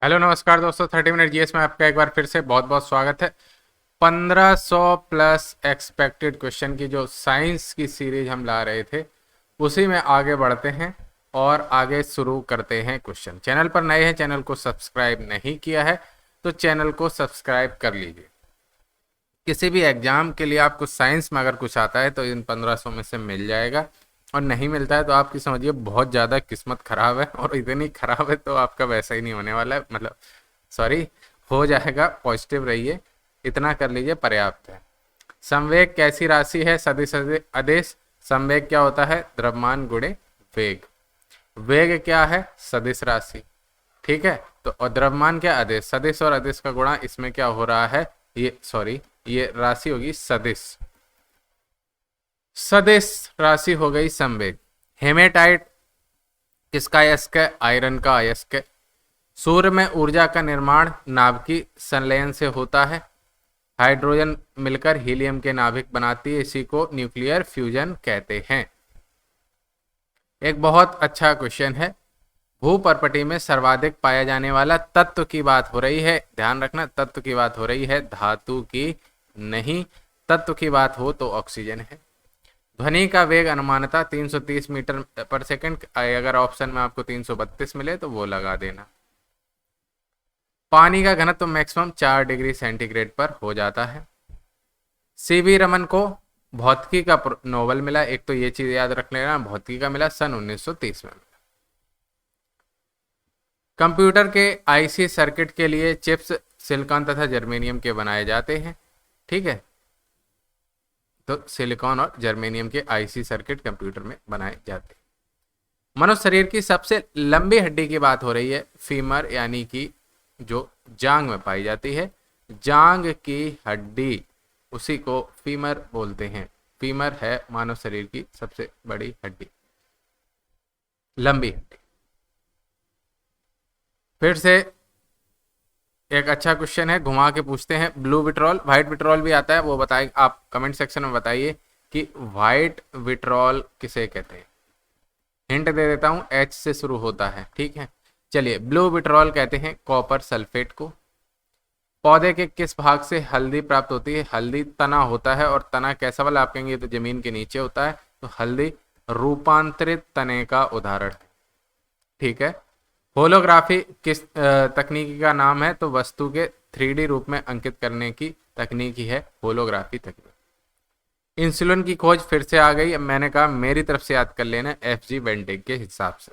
Hello नमस्कार दोस्तों, 30 minute GS में आपका एक बार फिर से बहुत बहुत स्वागत है। 1500 प्लस एक्सपेक्टेड क्वेश्चन की जो साइंस की सीरीज हम ला रहे थे उसी में आगे बढ़ते हैं और आगे शुरू करते हैं क्वेश्चन। चैनल पर नए हैं, चैनल को सब्सक्राइब नहीं किया है तो चैनल को सब्सक्राइब कर लीजिए। किसी भी एग्जाम के लिए आपको साइंस में अगर कुछ आता है तो इन 1500 में से मिल जाएगा, और नहीं मिलता है तो आपकी समझिए बहुत ज़्यादा किस्मत खराब है, और इतनी खराब है तो आपका वैसा ही नहीं होने वाला है, मतलब सॉरी, हो जाएगा। पॉजिटिव रहिए, इतना कर लीजिए, पर्याप्त है। संवेग कैसी राशि है? सदिश आदेश। संवेग क्या होता है? द्रव्यमान गुणे वेग। वेग क्या है? सदिश राशि। ठीक है, तो और द्रव्यमान क्या? आदेश। सदिश और आदेश का गुणा इसमें क्या हो रहा है? ये राशि होगी सदिश। सदिश राशि हो गई संवेग। हेमेटाइट किसका अयस्क है? आयरन का अयस्क है। सूर्य में ऊर्जा का निर्माण नाभिकीय संलयन से होता है। हाइड्रोजन मिलकर हीलियम के नाभिक बनाती है, इसी को न्यूक्लियर फ्यूजन कहते हैं। एक बहुत अच्छा क्वेश्चन है। भूपर्पटी में सर्वाधिक पाया जाने वाला तत्व की बात हो रही है, ध्यान रखना, तत्व की बात हो रही है, धातु की नहीं। तत्व की बात हो तो ऑक्सीजन है। ध्वनि का वेग अनुमानतः 330 मीटर पर सेकंड। अगर ऑप्शन में आपको 332 मिले तो वो लगा देना। पानी का घनत्व मैक्सिमम 4 डिग्री सेंटीग्रेड पर हो जाता है। सीवी रमन को भौतिकी का नोबेल मिला। एक तो ये चीज याद रख लेना, भौतिकी का मिला सन 1930 में। कंप्यूटर के आईसी सर्किट के लिए चिप्स सिलिकॉन तथा जर्मेनियम के बनाए जाते हैं। ठीक है, तो सिलिकॉन और जर्मेनियम के आईसी सर्किट कंप्यूटर में बनाए जाते हैं। मनुष्य शरीर की सबसे लंबी हड्डी की बात हो रही है, फीमर, यानी कि जो जांग में पाई जाती है। जांग की हड्डी, उसी को फीमर बोलते हैं। फीमर है मानव शरीर की सबसे बड़ी हड्डी, लंबी हड्डी। फिर से एक अच्छा क्वेश्चन है, घुमा के पूछते हैं। ब्लू विट्रॉल, व्हाइट विट्रॉल भी आता है, वो बताइए आप कमेंट सेक्शन में बताइए कि व्हाइट विट्रॉल किसे कहते हैं। हिंट दे देता हूं, एच से शुरू होता है। ठीक है, चलिए, ब्लू विट्रॉल कहते हैं कॉपर सल्फेट को। पौधे के किस भाग से हल्दी प्राप्त होती है? हल्दी तना होता है, और तना कैसा वाला आप कहेंगे तो जमीन के नीचे होता है, तो हल्दी रूपांतरित तने का उदाहरण है। ठीक है, होलोग्राफी किस तकनीकी का नाम है? तो वस्तु के 3D रूप में अंकित करने की तकनीक ही है होलोग्राफी तकनीक। इंसुलिन की खोज फिर से आ गई। अब मैंने कहा मेरी तरफ से याद कर लेना, FG वेंटिक के हिसाब से।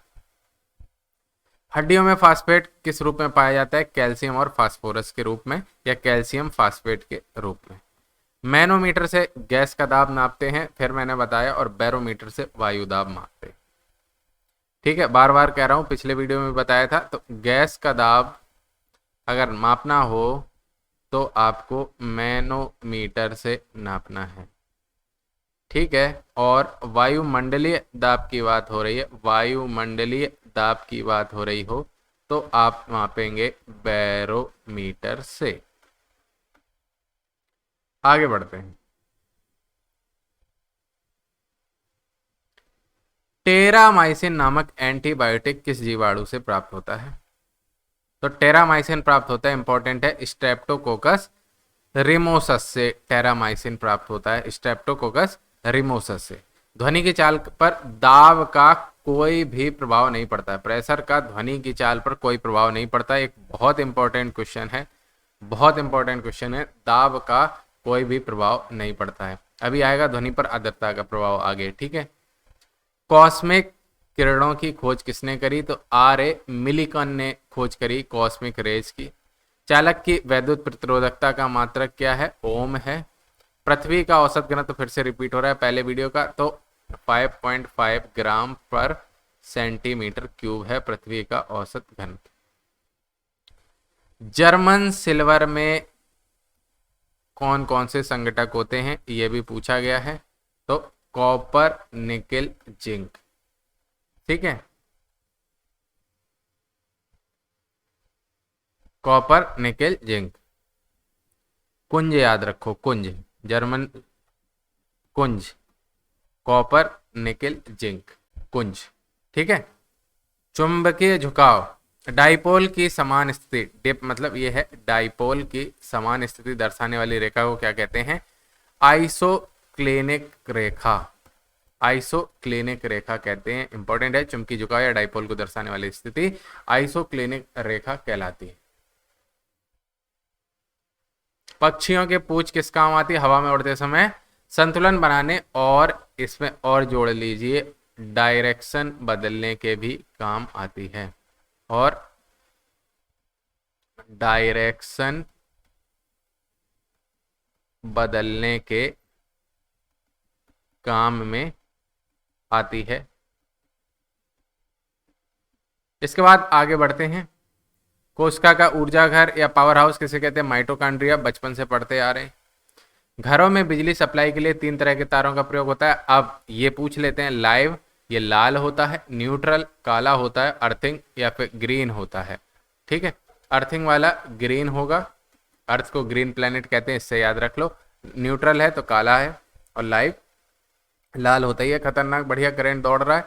हड्डियों में फास्फेट किस रूप में पाया जाता है? कैल्शियम और फास्फोरस के रूप में, या कैल्शियम फास्फेट के रूप में। मैनोमीटर से गैस का दाब नापते हैं, फिर मैंने बताया, और बैरोमीटर से वायु दाब मापते हैं। ठीक है, बार बार कह रहा हूं, पिछले वीडियो में बताया था। तो गैस का दाब अगर मापना हो तो आपको मैनोमीटर से नापना है। ठीक है, और वायुमंडलीय दाब की बात हो रही है, वायुमंडलीय दाब की बात हो रही हो तो आप मापेंगे बैरोमीटर से। आगे बढ़ते हैं। टेरामाइसिन नामक एंटीबायोटिक किस जीवाणु से प्राप्त होता है? तो टेरामाइसिन प्राप्त होता है, इंपॉर्टेंट है, स्ट्रेप्टोकोकस रिमोसस से टेरामाइसिन प्राप्त होता है, स्ट्रेप्टोकोकस रिमोसस से। ध्वनि की चाल पर दाब का कोई भी प्रभाव नहीं पड़ता है। प्रेशर का ध्वनि की चाल पर कोई प्रभाव नहीं पड़ता। एक बहुत इंपॉर्टेंट क्वेश्चन है, बहुत इंपॉर्टेंट क्वेश्चन है। दाब का कोई भी प्रभाव नहीं पड़ता है। अभी आएगा ध्वनि पर आर्द्रता का प्रभाव आगे। ठीक है, कॉस्मिक किरणों की खोज किसने करी? तो RA मिलिकन ने खोज करी कॉस्मिक रेज की। चालक की वैद्युत प्रतिरोधकता का मात्रक क्या है? ओम है। पृथ्वी का औसत घनत्व, तो फिर से रिपीट हो रहा है पहले वीडियो का, तो 5.5 ग्राम पर सेंटीमीटर क्यूब है पृथ्वी का औसत घनत्व। जर्मन सिल्वर में कौन कौन से संघटक होते हैं, यह भी पूछा गया है। तो कॉपर, निकेल, जिंक। ठीक है, कॉपर, निकेल, जिंक। कुंज याद रखो, कुंज, जर्मन कुंज, कॉपर, निकेल, जिंक, कुंज। ठीक है, चुंबकीय झुकाव डाइपोल की समान स्थिति, डिप मतलब ये है डाइपोल की समान स्थिति दर्शाने वाली रेखा को क्या कहते हैं? आइसोक्लिनिक रेखा। आइसोक्लिनिक रेखा कहते हैं। इंपॉर्टेंट है, चुंबकीय झुकाव या डाइपोल को दर्शाने वाली स्थिति आइसोक्लिनिक रेखा कहलाती है। पक्षियों के पूंछ किस काम आती है? हवा में उड़ते समय संतुलन बनाने, और इसमें और जोड़ लीजिए डायरेक्शन बदलने के भी काम आती है, और डायरेक्शन बदलने के काम में आती है। इसके बाद आगे बढ़ते हैं। कोशिका का ऊर्जा घर या पावर हाउस किसे कहते हैं? माइटोकॉन्ड्रिया, बचपन से पढ़ते आ रहे हैं। घरों में बिजली सप्लाई के लिए 3 तरह के तारों का प्रयोग होता है। अब ये पूछ लेते हैं, लाइव ये लाल होता है, न्यूट्रल काला होता है, अर्थिंग या फिर ग्रीन होता है। ठीक है, अर्थिंग वाला ग्रीन होगा, अर्थ को ग्रीन प्लेनेट कहते हैं, इससे याद रख लो। न्यूट्रल है तो काला है, और लाइव लाल होता ही है। खतरनाक बढ़िया करंट दौड़ रहा है।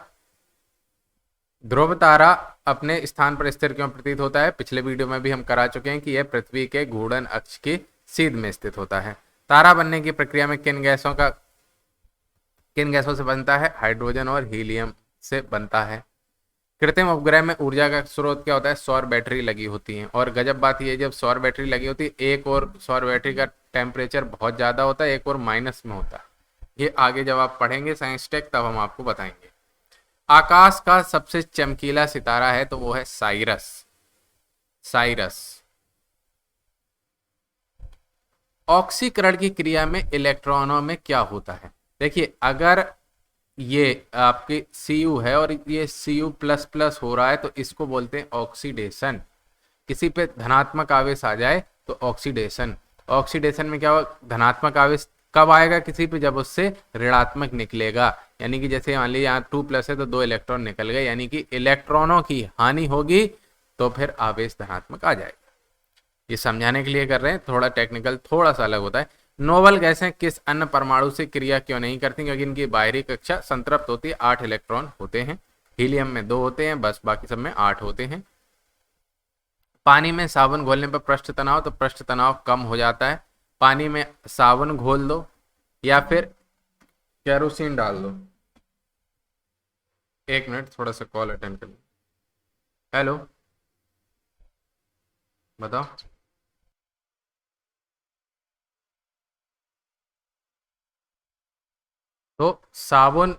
ध्रुव तारा अपने स्थान पर स्थिर क्यों प्रतीत होता है? पिछले वीडियो में भी हम करा चुके हैं कि यह पृथ्वी के घूर्णन अक्ष की सीध में स्थित होता है। तारा बनने की प्रक्रिया में किन गैसों से बनता है? हाइड्रोजन और हीलियम से बनता है। कृत्रिम उपग्रह में ऊर्जा का स्रोत क्या होता है? सौर बैटरी लगी होती है। और गजब बात यह, जब सौर बैटरी लगी होती है, एक और सौर बैटरी का टेम्परेचर बहुत ज्यादा होता है, एक और माइनस में होता है। ये आगे जब आप पढ़ेंगे साइंस टेक तब हम आपको बताएंगे। आकाश का सबसे चमकीला सितारा है तो वो है साइरस। साइरस। ऑक्सीकरण की क्रिया में इलेक्ट्रॉनों में क्या होता है? देखिए, अगर ये आपकी Cu है और ये Cu++ हो रहा है तो इसको बोलते हैं ऑक्सीडेशन। किसी पे धनात्मक आवेश आ जाए तो ऑक्सीडेशन। ऑक्सीडेशन में क्या होगा? धनात्मक आवेश कब आएगा किसी पे? जब उससे ऋणात्मक निकलेगा। यानी कि जैसे मान लीजिए यहाँ 2+ है तो 2 इलेक्ट्रॉन निकल गए, यानी कि इलेक्ट्रॉनों की हानि होगी तो फिर आवेश धनात्मक आ जाएगा। ये समझाने के लिए कर रहे हैं, थोड़ा टेक्निकल थोड़ा सा अलग होता है। नोबल गैसें किस अन्य परमाणु से क्रिया क्यों नहीं करती? क्योंकि इनकी बाहरी कक्षा संतृप्त होती है, 8 इलेक्ट्रॉन होते हैं। हीलियम में 2 होते हैं बस, बाकी सब में 8 होते हैं। पानी में साबुन घोलने पर पृष्ठ तनाव, तो पृष्ठ तनाव कम हो जाता है। पानी में साबुन घोल दो या फिर केरोसिन डाल दो। 1 मिनट, थोड़ा सा कॉल अटेंड कर लो। हेलो, बताओ। तो साबुन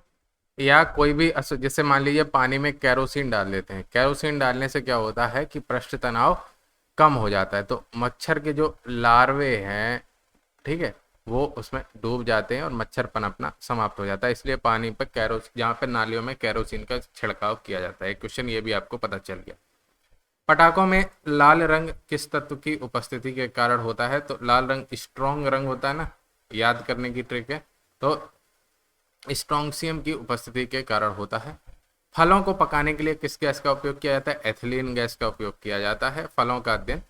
या कोई भी जैसे मान लीजिए पानी में केरोसिन डाल देते हैं, केरोसिन डालने से क्या होता है कि पृष्ठ तनाव कम हो जाता है। तो मच्छर के जो लार्वे हैं, ठीक है, वो उसमें डूब जाते हैं और मच्छर पनपना समाप्त हो जाता है। इसलिए पानी पर जहाँ पर नालियों में केरोसिन का छिड़काव किया जाता है। क्वेश्चन ये भी आपको पता चल गया। पटाखों में लाल रंग किस तत्व की उपस्थिति के कारण होता है? तो लाल रंग स्ट्रॉन्ग रंग होता है ना, याद करने की ट्रिक है। तो स्ट्रोंशियम की उपस्थिति के कारण होता है। फलों को पकाने के लिए किस गैस का उपयोग किया जाता है? एथिलीन गैस का उपयोग किया जाता है। फलों का अध्ययन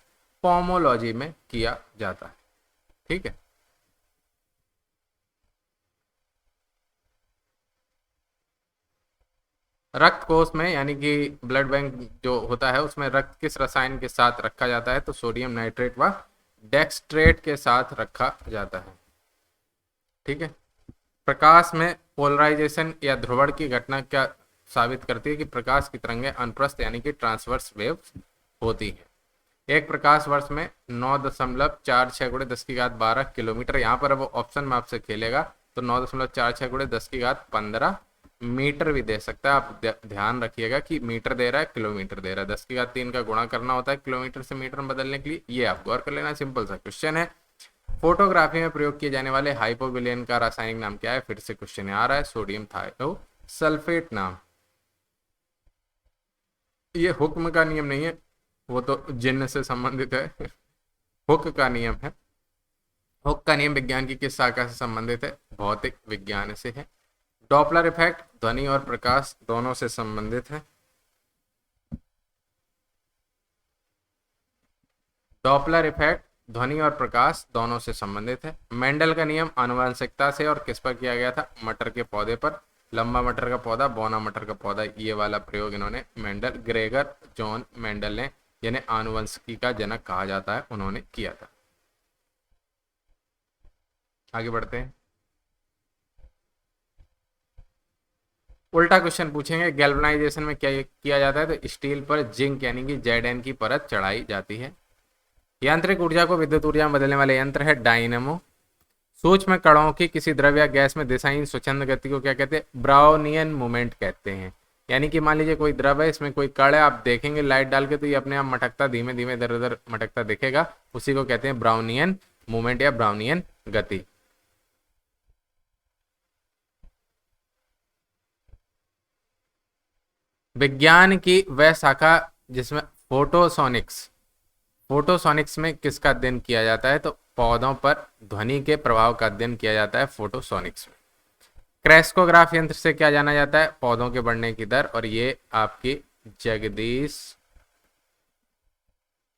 पोमोलॉजी में किया जाता है। ठीक है, रक्त कोष में यानी कि ब्लड बैंक जो होता है उसमें रक्त किस रसायन के साथ रखा जाता है? तो सोडियम नाइट्रेट व डेक्सट्रेट के साथ रखा जाता है। ठीक है, प्रकाश में पोलराइजेशन या ध्रुवण की घटना क्या साबित करती है? कि प्रकाश की तरंगें अनुप्रस्थ यानी कि ट्रांसवर्स वेव होती है। एक प्रकाश वर्ष में 9.46 × 10⁻12 किलोमीटर, यहाँ पर वो ऑप्शन में आपसे खेलेगा तो 9.46 × 10⁻15 मीटर भी दे सकता है। आप ध्यान रखिएगा कि मीटर दे रहा है, किलोमीटर दे रहा है। 10⁻3 का गुणा करना होता है किलोमीटर से मीटर में बदलने के लिए। ये आप गौर कर लेना, सिंपल सा क्वेश्चन है। फोटोग्राफी में प्रयोग किए जाने वाले हाइपोविलेन का रासायनिक नाम क्या है? फिर से क्वेश्चन आ रहा है, सोडियम थायोसल्फेट नाम। ये हुक्म का नियम नहीं है, वो तो जिन्न से संबंधित है। हुक का नियम है। हुक का नियम विज्ञान की किस शाखा से संबंधित है? भौतिक विज्ञान से है। डॉपलर इफेक्ट ध्वनि और प्रकाश दोनों से संबंधित है। डॉपलर इफेक्ट ध्वनि और प्रकाश दोनों से संबंधित है। मेंडल का नियम आनुवंशिकता से और किस पर किया गया था? मटर के पौधे पर। लंबा मटर का पौधा, बौना मटर का पौधा, ये वाला प्रयोग इन्होंने मेंडल, ग्रेगर जॉन मेंडल ने, जिन्हें आनुवंशिकी का जनक कहा जाता है, उन्होंने किया था। आगे बढ़ते हैं। उल्टा क्वेश्चन पूछेंगे, गैल्वनाइजेशन में क्या किया जाता है? तो स्टील पर जिंक यानी कि Zn की परत चढ़ाई जाती है। यांत्रिक ऊर्जा को विद्युत ऊर्जा में बदलने वाले यंत्र है डायनेमो। सूक्ष्म कणों की किसी द्रव्य या गैस में दिशाहीन स्वच्छंद गति को क्या कहते हैं? ब्राउनियन मूवमेंट कहते हैं। यानी कि मान लीजिए कोई द्रव्य है, इसमें कोई कण है, आप देखेंगे लाइट डाल के तो ये अपने आप मटकता, धीमे धीमे इधर उधर मटकता दिखेगा, उसी को कहते हैं ब्राउनियन मूवमेंट या ब्राउनियन गति। विज्ञान की वह शाखा जिसमें फोटोसोनिक्स में किसका अध्ययन किया जाता है? तो पौधों पर ध्वनि के प्रभाव का अध्ययन किया जाता है फोटोसोनिक्स में। क्रेस्कोग्राफ यंत्र से क्या जाना जाता है? पौधों के बढ़ने की दर। और ये आपकी जगदीश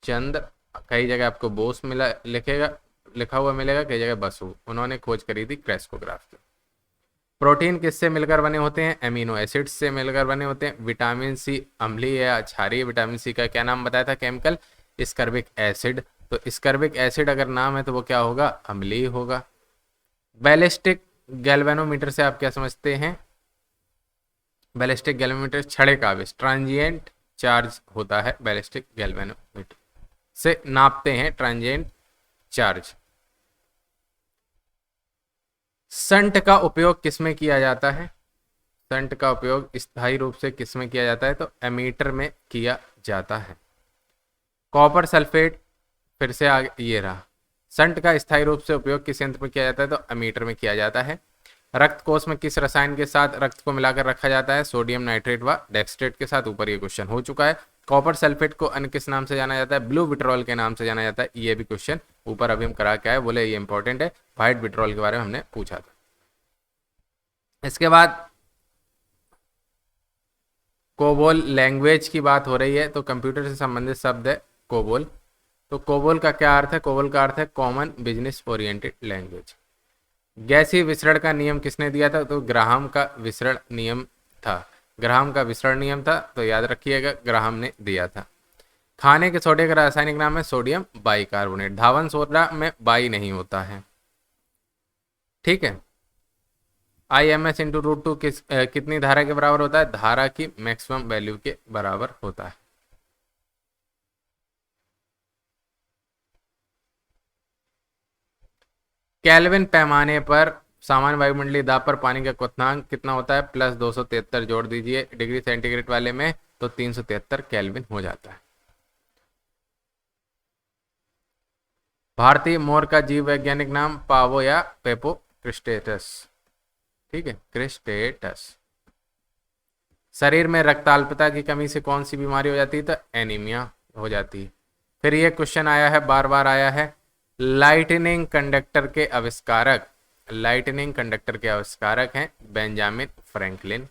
चंद्र, कई जगह आपको बोस मिला लिखा हुआ मिलेगा, कई जगह बसु, उन्होंने खोज करी थी क्रेस्कोग्राफ की। प्रोटीन किससे मिलकर बने होते हैं? एमिनो एसिड्स से मिलकर बने होते हैं। विटामिन सी अम्लीय या क्षारीय? विटामिन सी का क्या नाम बताया था केमिकल? स्कर्बिक एसिड। तो स्कर्बिक एसिड अगर नाम है तो वो क्या होगा? अम्लीय होगा। बैलिस्टिक गैल्वेनोमीटर से आप क्या समझते हैं? बैलिस्टिक गैल्वेनोमीटर छड़े का आवेश, ट्रांजिएंट चार्ज होता है, बैलिस्टिक गैल्वेनोमीटर से नापते हैं ट्रांजिएंट चार्ज। संट का उपयोग किसमें किया जाता है? संट का उपयोग स्थायी रूप से किसमें किया जाता है? तो एमीटर में किया जाता है। कॉपर सल्फेट, फिर से आगे ये रहा। संट का स्थायी रूप से उपयोग किस यंत्र में किया जाता है? तो एमीटर में किया जाता है। रक्त कोष में किस रसायन के साथ रक्त को मिलाकर रखा जाता है? सोडियम नाइट्रेट व डेक्सट्रेट के साथ। ऊपर ये क्वेश्चन हो चुका है। कॉपर सल्फेट को अन्य किस नाम से जाना जाता है? ब्लू विट्रॉल के नाम से जाना जाता है। ये भी क्वेश्चन ऊपर अभी हम करा के आए, बोले ये इंपॉर्टेंट है, व्हाइट विट्रॉल के बारे में हमने पूछा था। इसके बाद कोबोल लैंग्वेज की बात हो रही है, तो कंप्यूटर से संबंधित शब्द है कोबोल। तो कोबोल का क्या अर्थ है? कोबोल का अर्थ है कॉमन बिजनेस ओरिएंटेड लैंग्वेज। गैसीय विसरण का नियम किसने दिया था? तो ग्राहम का विसरण नियम था। ग्राहम का विसरण नियम था, तो याद रखिएगा ग्राहम ने दिया था। खाने के सोडे का रासायनिक नाम है सोडियम बाइकार्बोनेट। धावन सोडा में बाई नहीं होता है, ठीक है। IMS इंटू √2 कितनी धारा के बराबर होता है? धारा की मैक्सिमम वैल्यू के बराबर होता है। केल्विन पैमाने पर सामान्य वायुमंडलीय दाब पर पानी का क्वथनांक कितना होता है? +273 जोड़ दीजिए डिग्री सेंटीग्रेड वाले में, तो 373 केल्विन हो जाता है। भारतीय मोर का जीव वैज्ञानिक नाम पावो या पेपो क्रिस्टेटस, ठीक है, क्रिस्टेटस। शरीर में रक्ताल्पता की कमी से कौन सी बीमारी हो जाती है? तो एनीमिया हो जाती है। फिर ये क्वेश्चन आया है, बार बार आया है, लाइटनिंग कंडक्टर के आविष्कारक, लाइटनिंग कंडक्टर के आविष्कारक हैं बेंजामिन फ्रैंकलिन।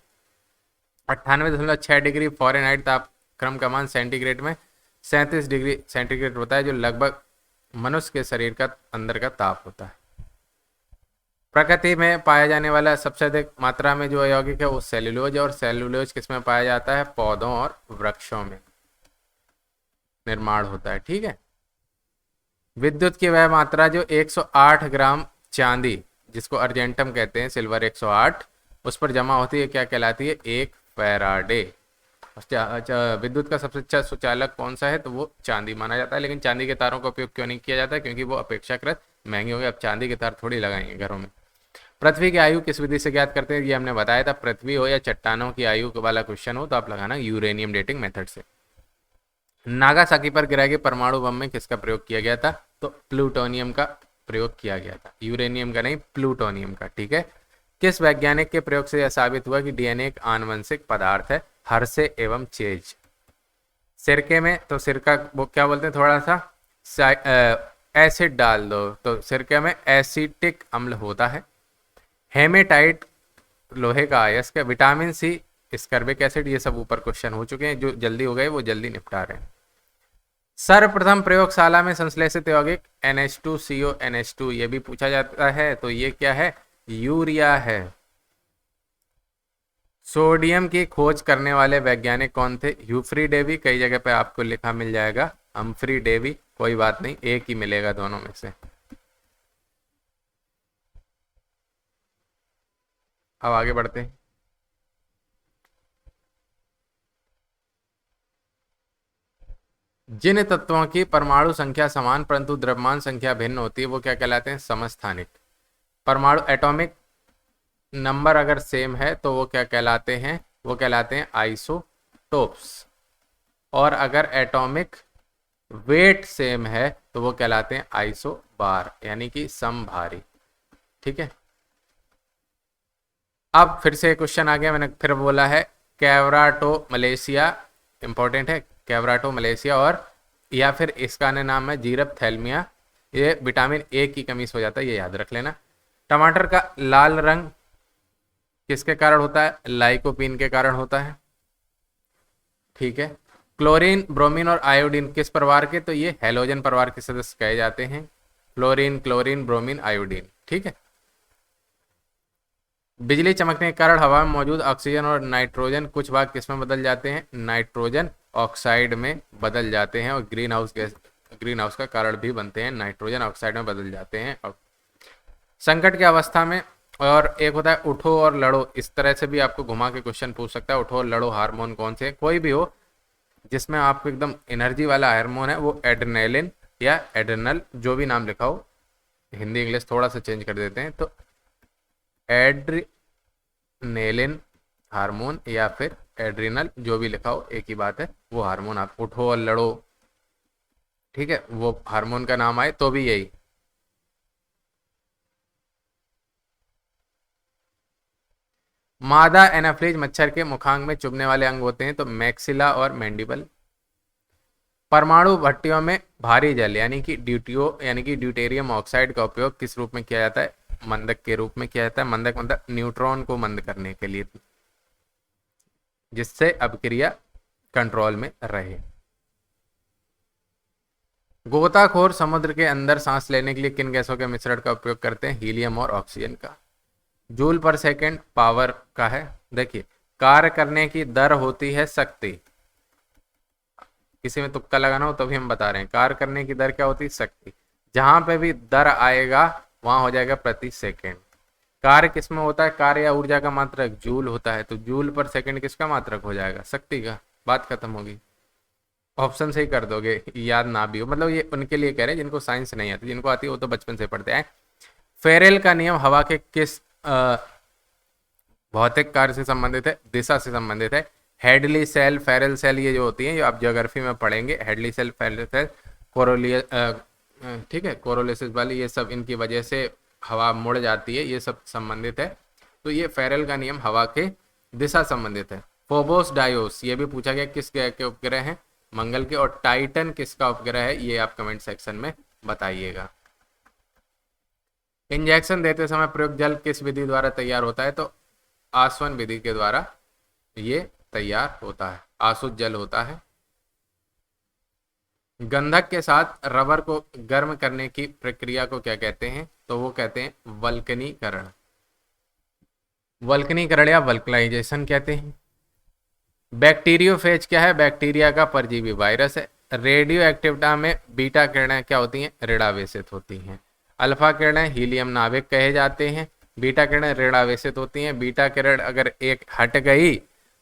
98.6 डिग्री फ़ारेनहाइट तापक्रम का मान सेंटीग्रेड में 37 डिग्री सेंटीग्रेड होता है, जो लगभग मनुष्य के शरीर का अंदर का ताप होता है। प्रकृति में पाया जाने वाला सबसे अधिक मात्रा में जो यौगिक है वो सेल्यूलोज है। और सेल्यूलोज किसमें पाया जाता है? पौधों और वृक्षों में निर्माण होता है, ठीक है। विद्युत की वह मात्रा जो 108 ग्राम चांदी, जिसको अर्जेंटम कहते हैं, सिल्वर 108, उस पर जमा होती है, क्या कहलाती है? 1 फैराडे। विद्युत का सबसे अच्छा सुचालक कौन सा है? तो वो चांदी माना जाता है। लेकिन चांदी के तारों का उपयोग क्यों नहीं किया जाता? क्योंकि वो अपेक्षाकृत महंगे हो गए। अब चांदी के तार थोड़ी लगाएंगे घरों में। पृथ्वी की आयु किस विधि से ज्ञात करते हैं? ये हमने बताया था। पृथ्वी हो या चट्टानों की आयु वाला क्वेश्चन हो तो आप लगाना यूरेनियम डेटिंग मेथड से। नागासाकी पर गिराए गए परमाणु बम में किसका प्रयोग किया गया था? तो प्लूटोनियम का प्रयोग किया गया था, यूरेनियम का नहीं, प्लूटोनियम का, ठीक है। किस वैज्ञानिक के प्रयोग से यह साबित हुआ कि डीएनए एक आनुवंशिक पदार्थ है? हर्षे एवं चेज। सिरके में, तो सिरका वो क्या बोलते हैं, थोड़ा सा एसिड डाल दो तो सिरके में एसिटिक अम्ल होता है। हेमेटाइट लोहे का अयस्क। Vitamin C, ascorbic acid. ये सब ऊपर क्वेश्चन हो चुके हैं, जो जल्दी हो गए वो जल्दी निपटा रहे हैं। सर्वप्रथम प्रयोगशाला में संश्लेषित यौगिक NH2CO NH2, ये भी पूछा जाता है। तो ये क्या है? यूरिया है। सोडियम की खोज करने वाले वैज्ञानिक कौन थे? ह्यूफ्री डेवी, कई जगह पे आपको लिखा मिल जाएगा हम्फ्री डेवी, कोई बात नहीं, एक ही मिलेगा दोनों में से। अब आगे बढ़ते हैं। जिन तत्वों की परमाणु संख्या समान परंतु द्रव्यमान संख्या भिन्न होती है वो क्या कहलाते हैं? समस्थानिक। परमाणु एटॉमिक नंबर अगर सेम है तो वो क्या कहलाते हैं? वो कहलाते हैं आइसोटोप्स। और अगर एटॉमिक वेट सेम है तो वो कहलाते हैं आइसोबार, यानी कि समभारी। ठीक है, अब फिर से क्वेश्चन आ गया, मैंने फिर बोला है कैवराटो मलेशिया, इंपॉर्टेंट है कैवराटो मलेशिया, और या फिर इसका नाम है जीरप्थेल्मिया। ये विटामिन ए की कमी से हो जाता है, ये याद रख लेना। टमाटर का लाल रंग किसके कारण होता है? लाइकोपीन के कारण होता है। ठीक है, क्लोरीन, ब्रोमीन और आयोडीन किस परिवार के? तो ये हेलोजन परिवार के सदस्य कहे जाते हैं, फ्लोरीन, क्लोरीन, ब्रोमीन, आयोडीन। ठीक है, बिजली चमकने के कारण हवा में मौजूद ऑक्सीजन और नाइट्रोजन कुछ भाग किसमें बदल जाते हैं? नाइट्रोजन ऑक्साइड में बदल जाते हैं, और green house gas, green house का कारण भी बनते हैं, नाइट्रोजन ऑक्साइड में बदल जाते हैं। और संकट की अवस्था में, और एक होता है उठो और लड़ो, इस तरह से भी आपको घुमा के क्वेश्चन पूछ सकता है। उठो और लड़ो हार्मोन कौन से? कोई भी हो जिसमें आपको एकदम एनर्जी वाला हार्मोन है वो एड्रेनालिन या एड्रेनल, जो भी नाम लिखा हो, हिंदी इंग्लिश थोड़ा सा चेंज कर देते हैं, तो एड्रेनालिन हार्मोन या फिर एड्रिनल, जो भी लिखा हो एक ही बात है, वो हार्मोन आप उठो और लड़ो, ठीक है, वो हार्मोन का नाम आए तो भी यही। मादा एनाफ्लीज मच्छर के मुखांग में चुभने वाले अंग होते हैं, तो मैक्सिला और मैंडिबल। परमाणु भट्टियों में भारी जल यानी कि ड्यूटेरियम ऑक्साइड का उपयोग किस रूप में किया जाता है? मंदक के रूप में किया जाता है। मंदक मतलब न्यूट्रॉन को मंद करने के लिए, जिससे अभिक्रिया कंट्रोल में रहे। गोताखोर समुद्र के अंदर सांस लेने के लिए किन गैसों के मिश्रण का उपयोग करते हैं? हीलियम और ऑक्सीजन का। जूल पर सेकंड पावर का है। देखिए, कार्य करने की दर होती है शक्ति, किसी में तुक्का लगाना हो तभी हम बता रहे हैं, कार्य करने की दर क्या होती है? शक्ति। जहां पे भी दर आएगा वहां हो जाएगा प्रति सेकंड। कार्य किसमें होता है? कार्य या ऊर्जा का मात्रक जूल होता है, तो जूल पर सेकंड किसका मात्रक हो जाएगा? शक्ति का। बात खत्म होगी, ऑप्शन से ही कर दोगे, याद ना भी हो, मतलब ये उनके लिए कह रहे हैं जिनको साइंस नहीं आती, जिनको आती है वो तो बचपन से पढ़ते हैं। फेरेल का नियम हवा के किस भौतिक कार्य से संबंधित है? दिशा से संबंधित है। हेडली सेल, फेरेल सेल, ये जो होती हैं, ये आप ज्योग्राफी में पढ़ेंगे, हेडली सेल, फेरेल सेल, कोरोलिया, ठीक है, कोरोलिसिस वाली, ये सब इनकी वजह से हवा मुड़ जाती है, ये सब संबंधित है। तो ये फेरेल का नियम हवा के दिशा संबंधित है। फोबोस डायोस, ये भी पूछा गया किस ग्रह के उपग्रह हैं? मंगल के। और टाइटन किसका उपग्रह है? ये आप कमेंट सेक्शन में बताइएगा। इंजेक्शन देते समय प्रयुक्त जल किस विधि द्वारा तैयार होता है? तो आसवन विधि के द्वारा ये तैयार होता है, आसुत जल होता है। गंधक के साथ रबर को गर्म करने की प्रक्रिया को क्या कहते हैं? तो वो कहते हैं वल्कनीकरण। वल्कनीकरण या वल्कनाइजेशन कहते हैं। बैक्टीरियोफेज क्या है? बैक्टीरिया का परजीवी वायरस है। रेडियो एक्टिविटा में बीटा किरणें क्या होती हैं? ऋणावेशित होती हैं। अल्फा किरणें हीलियम नाभिक कहे जाते हैं। बीटा किरणें ऋणावेशित होती हैं। बीटा किरण अगर एक हट गई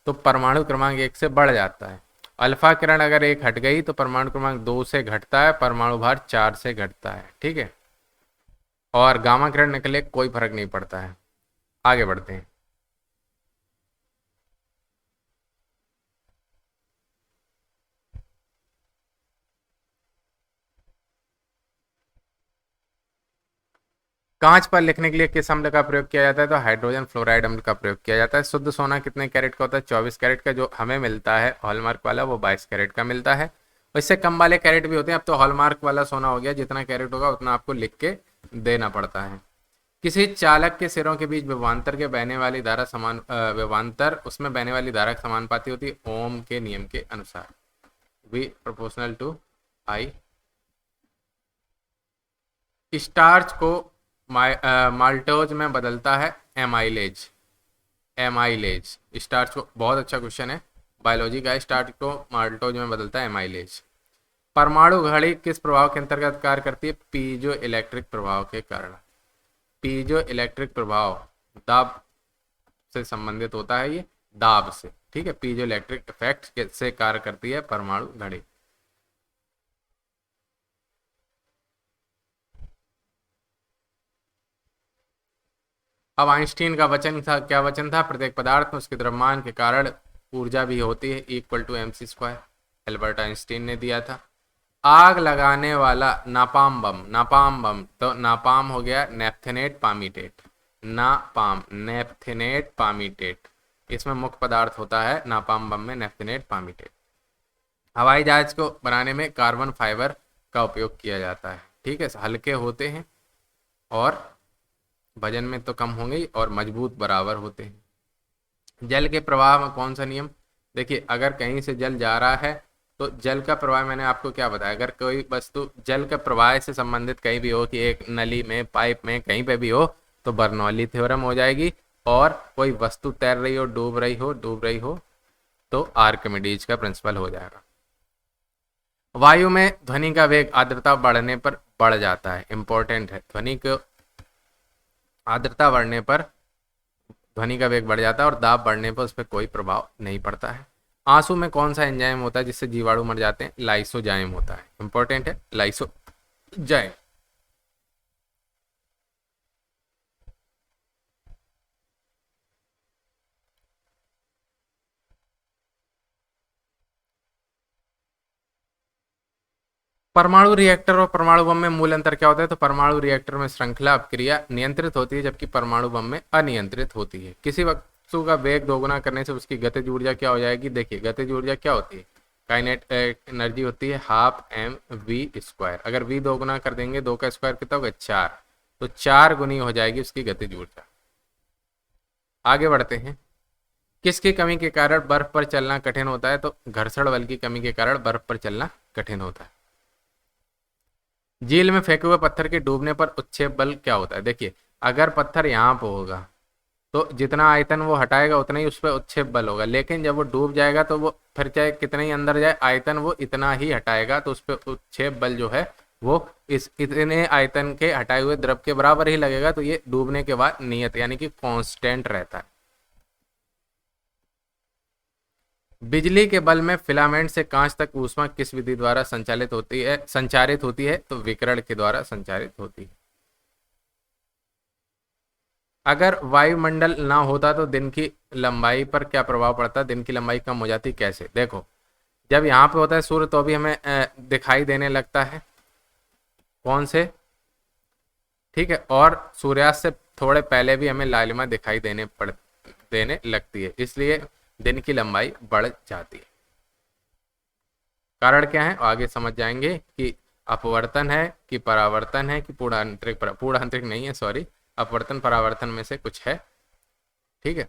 तो परमाणु क्रमांक 1 से बढ़ जाता है। अल्फा किरण अगर एक हट गई तो परमाणु क्रमांक 2 से घटता है, परमाणु भार 4 से घटता है। ठीक है, और गामा किरण निकले कोई फर्क नहीं पड़ता है। आगे बढ़ते हैं। कांच पर लिखने के लिए किस अम्ल का प्रयोग किया जाता है? तो हाइड्रोजन फ्लोराइड अम्ल का प्रयोग किया जाता है। शुद्ध सोना कितने कैरेट का होता है? 24 कैरेट का। जो हमें मिलता है हॉलमार्क वाला वो 22 कैरेट का मिलता है। इससे कम वाले कैरेट भी होते हैं। अब तो हॉलमार्क वाला सोना हो गया, जितना कैरेट होगा उतना आपको लिख के देना पड़ता है। किसी चालक के सिरों के बीच विभवांतर के बहने वाली धारा समान, विभवांतर उसमें बहने वाली धारा समानुपाती होती है ओम के नियम के अनुसार, V proportional to I। Starch को माल्टोज में बदलता है एमाइलेज। एमाइलेज। स्टार्च को, बहुत अच्छा क्वेश्चन है, बायोलॉजी का है। स्टार्च को माल्टोज में बदलता है एमाइलेज। परमाणु घड़ी किस प्रभाव के अंतर्गत कार्य करती है? पीजो इलेक्ट्रिक प्रभाव के कारण। पीजो इलेक्ट्रिक प्रभाव दाब से संबंधित होता है, ये दाब से, ठीक है। पीजो इलेक्ट्रिक इफेक्ट से कार्य करती है परमाणु घड़ी। अब आइंस्टीन का वचन था, क्या वचन था? प्रत्येक पदार्थ में उसके द्रव्यमान के कारण ऊर्जा भी होती है, equal to mc²। Albert Einstein ने दिया था। आग लगाने वाला नापाम बम, नापाम बम, तो नापाम हो गया नेफ्थेनेट पामीटेट। नापाम, नेफ्थेनेट पामीटेट, इसमें मुख्य पदार्थ होता है नापाम बम में नेफ्थेनेट पामीटेट। हवाई जहाज को बनाने में कार्बन फाइबर का उपयोग किया जाता है, ठीक है। हल्के होते हैं और वजन में तो कम होंगे ही, और मजबूत बराबर होते हैं। जल के प्रवाह में कौन सा नियम? देखिए, अगर कहीं से जल जा रहा है तो जल का प्रवाह, मैंने आपको क्या बताया, अगर कोई वस्तु जल के प्रवाह से संबंधित कहीं भी हो, कि एक नली में, पाइप में, कहीं पे भी हो, तो बर्नौली थ्योरम हो जाएगी। और कोई वस्तु तैर रही हो, डूब रही हो तो आर्किमिडीज का प्रिंसिपल हो जाएगा। वायु में ध्वनि का वेग आर्द्रता बढ़ने पर बढ़ जाता है, इंपॉर्टेंट है। ध्वनि को आर्द्रता बढ़ने पर ध्वनि का वेग बढ़ जाता है, और दाब बढ़ने पर उस पर कोई प्रभाव नहीं पड़ता है। आंसू में कौन सा एंजाइम होता है जिससे जीवाणु मर जाते हैं? लाइसोजाइम होता है, इंपॉर्टेंट है, लाइसोजाइम। परमाणु रिएक्टर और परमाणु बम में मूल अंतर क्या होता है? तो परमाणु रिएक्टर में श्रृंखला अपक्रिया नियंत्रित होती है, जबकि परमाणु बम में अनियंत्रित होती है। किसी वस्तु का वेग दोगुना करने से उसकी गतिज ऊर्जा क्या हो जाएगी? देखिए, गतिज ऊर्जा क्या होती है? काइनेट एनर्जी होती है ½ mv²। अगर v दोगुना कर देंगे, 2 का स्क्वायर कितना होगा? 4, तो 4 गुनी हो जाएगी उसकी गतिज ऊर्जा। आगे बढ़ते हैं। किसकी कमी के कारण बर्फ पर चलना कठिन होता है? तो घर्षण बल की कमी के कारण बर्फ पर चलना कठिन होता है। झील में फेंके हुए पत्थर के डूबने पर उत्क्षेप बल क्या होता है? देखिए, अगर पत्थर यहाँ पर होगा तो जितना आयतन वो हटाएगा उतना ही उस पर उत्क्षेप बल होगा, लेकिन जब वो डूब जाएगा तो वो फिर चाहे कितना ही अंदर जाए, आयतन वो इतना ही हटाएगा, तो उस पर उत्क्षेप बल जो है वो इस इतने आयतन के हटाए हुए द्रव के बराबर ही लगेगा। तो ये डूबने के बाद नियत यानी कि कांस्टेंट रहता है। बिजली के बल में फिलामेंट से कांच तक ऊष्मा किस विधि द्वारा संचारित होती है? तो विकिरण के द्वारा संचारित होती है। अगर वायुमंडल ना होता तो दिन की लंबाई पर क्या प्रभाव पड़ता? दिन की लंबाई कम हो जाती। कैसे? देखो, जब यहाँ पे होता है सूर्य तो भी हमें दिखाई देने लगता है, कौन से, ठीक है, और सूर्यास्त से थोड़े पहले भी हमें लालिमा दिखाई देने लगती है, इसलिए दिन की लंबाई बढ़ जाती है। कारण क्या है आगे समझ जाएंगे, कि अपवर्तन है कि परावर्तन है कि पूर्णांतरिक नहीं है, सॉरी, अपवर्तन परावर्तन में से कुछ है, ठीक है।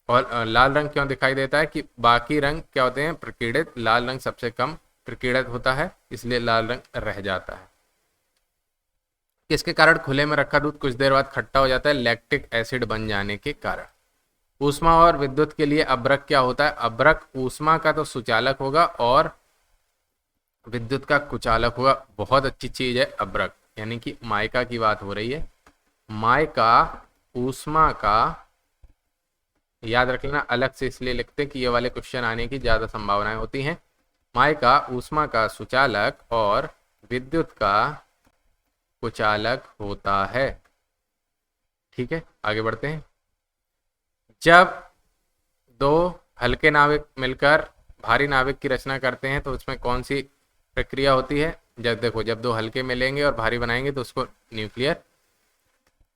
और लाल रंग क्यों दिखाई देता है? कि बाकी रंग क्या होते हैं? प्रकीर्णित। लाल रंग सबसे कम प्रकीर्णित होता है, इसलिए लाल रंग रह जाता है। किसके कारण खुले में रखा दूध कुछ देर बाद खट्टा हो जाता है? लैक्टिक एसिड बन जाने के कारण। ऊष्मा और विद्युत के लिए अब्रक क्या होता है? अब्रक ऊष्मा का तो सुचालक होगा और विद्युत का कुचालक होगा। बहुत अच्छी चीज है अब्रक, यानी कि माइका की बात हो रही है। माइका ऊष्मा का, याद रख लेना, अलग से इसलिए लिखते हैं कि ये वाले क्वेश्चन आने की ज्यादा संभावनाएं होती हैं। माइका ऊष्मा का सुचालक और विद्युत का कुचालक होता है, ठीक है। आगे बढ़ते हैं। जब दो हल्के नाविक मिलकर भारी नाविक की रचना करते हैं तो उसमें कौन सी प्रक्रिया होती है? जब देखो, जब दो हल्के मिलेंगे और भारी बनाएंगे तो उसको न्यूक्लियर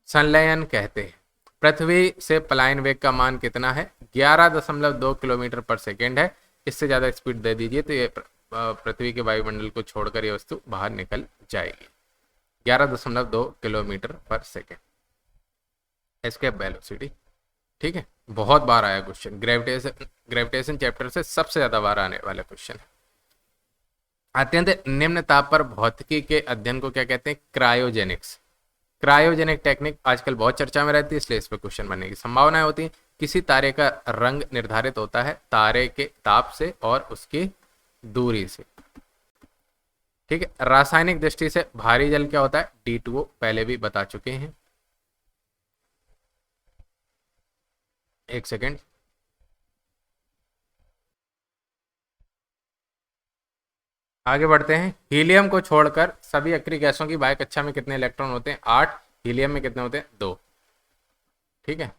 संलयन कहते हैं। पृथ्वी से पलायन वेग का मान कितना है? 11.2 किलोमीटर पर सेकेंड है। इससे ज़्यादा स्पीड दे दीजिए तो ये पृथ्वी के वायुमंडल को छोड़कर ये वस्तु बाहर निकल जाएगी। 11.2 किलोमीटर पर सेकेंड एस्केप वेलोसिटी, ठीक है। बहुत बार आया क्वेश्चन, ग्रेविटेशन चैप्टर से सबसे ज्यादा बार आने वाला क्वेश्चन है। अत्यंत निम्न ताप पर भौतिकी के अध्ययन को क्या कहते हैं? क्रायोजेनिक्स। क्रायोजेनिक टेक्निक आजकल बहुत चर्चा में रहती है, इसलिए इस पर क्वेश्चन बनने की संभावना होती है। किसी तारे का रंग निर्धारित होता है तारे के ताप से और उसकी दूरी से। ठीक है, रासायनिक दृष्टि से भारी जल क्या होता है? D2O, पहले भी बता चुके हैं। एक सेकेंड, आगे बढ़ते हैं। हीलियम को छोड़कर सभी अक्रिय गैसों की बाह्य कक्षा में कितने इलेक्ट्रॉन होते हैं? 8। हीलियम में कितने होते हैं? 2। ठीक है।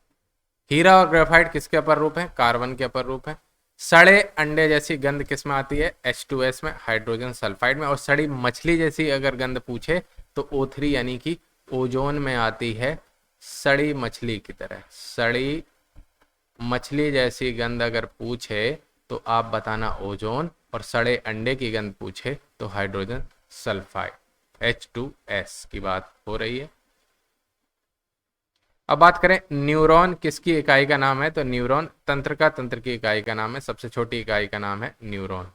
हीरा और ग्रेफाइट किसके अपर रूप है? कार्बन के अपर रूप है। सड़े अंडे जैसी गंध किस में आती है? H2S में, हाइड्रोजन सल्फाइड में। और सड़ी मछली जैसी अगर गंध पूछे तो O3 यानी कि ओजोन में आती है। सड़ी मछली की तरह, सड़ी मछली जैसी गंध अगर पूछे तो आप बताना ओजोन, और सड़े अंडे की गंध पूछे तो हाइड्रोजन सल्फाइड, H2S की बात हो रही है। अब बात करें न्यूरॉन किसकी इकाई का नाम है? तो न्यूरॉन तंत्र की इकाई का नाम है। सबसे छोटी इकाई का नाम है न्यूरॉन।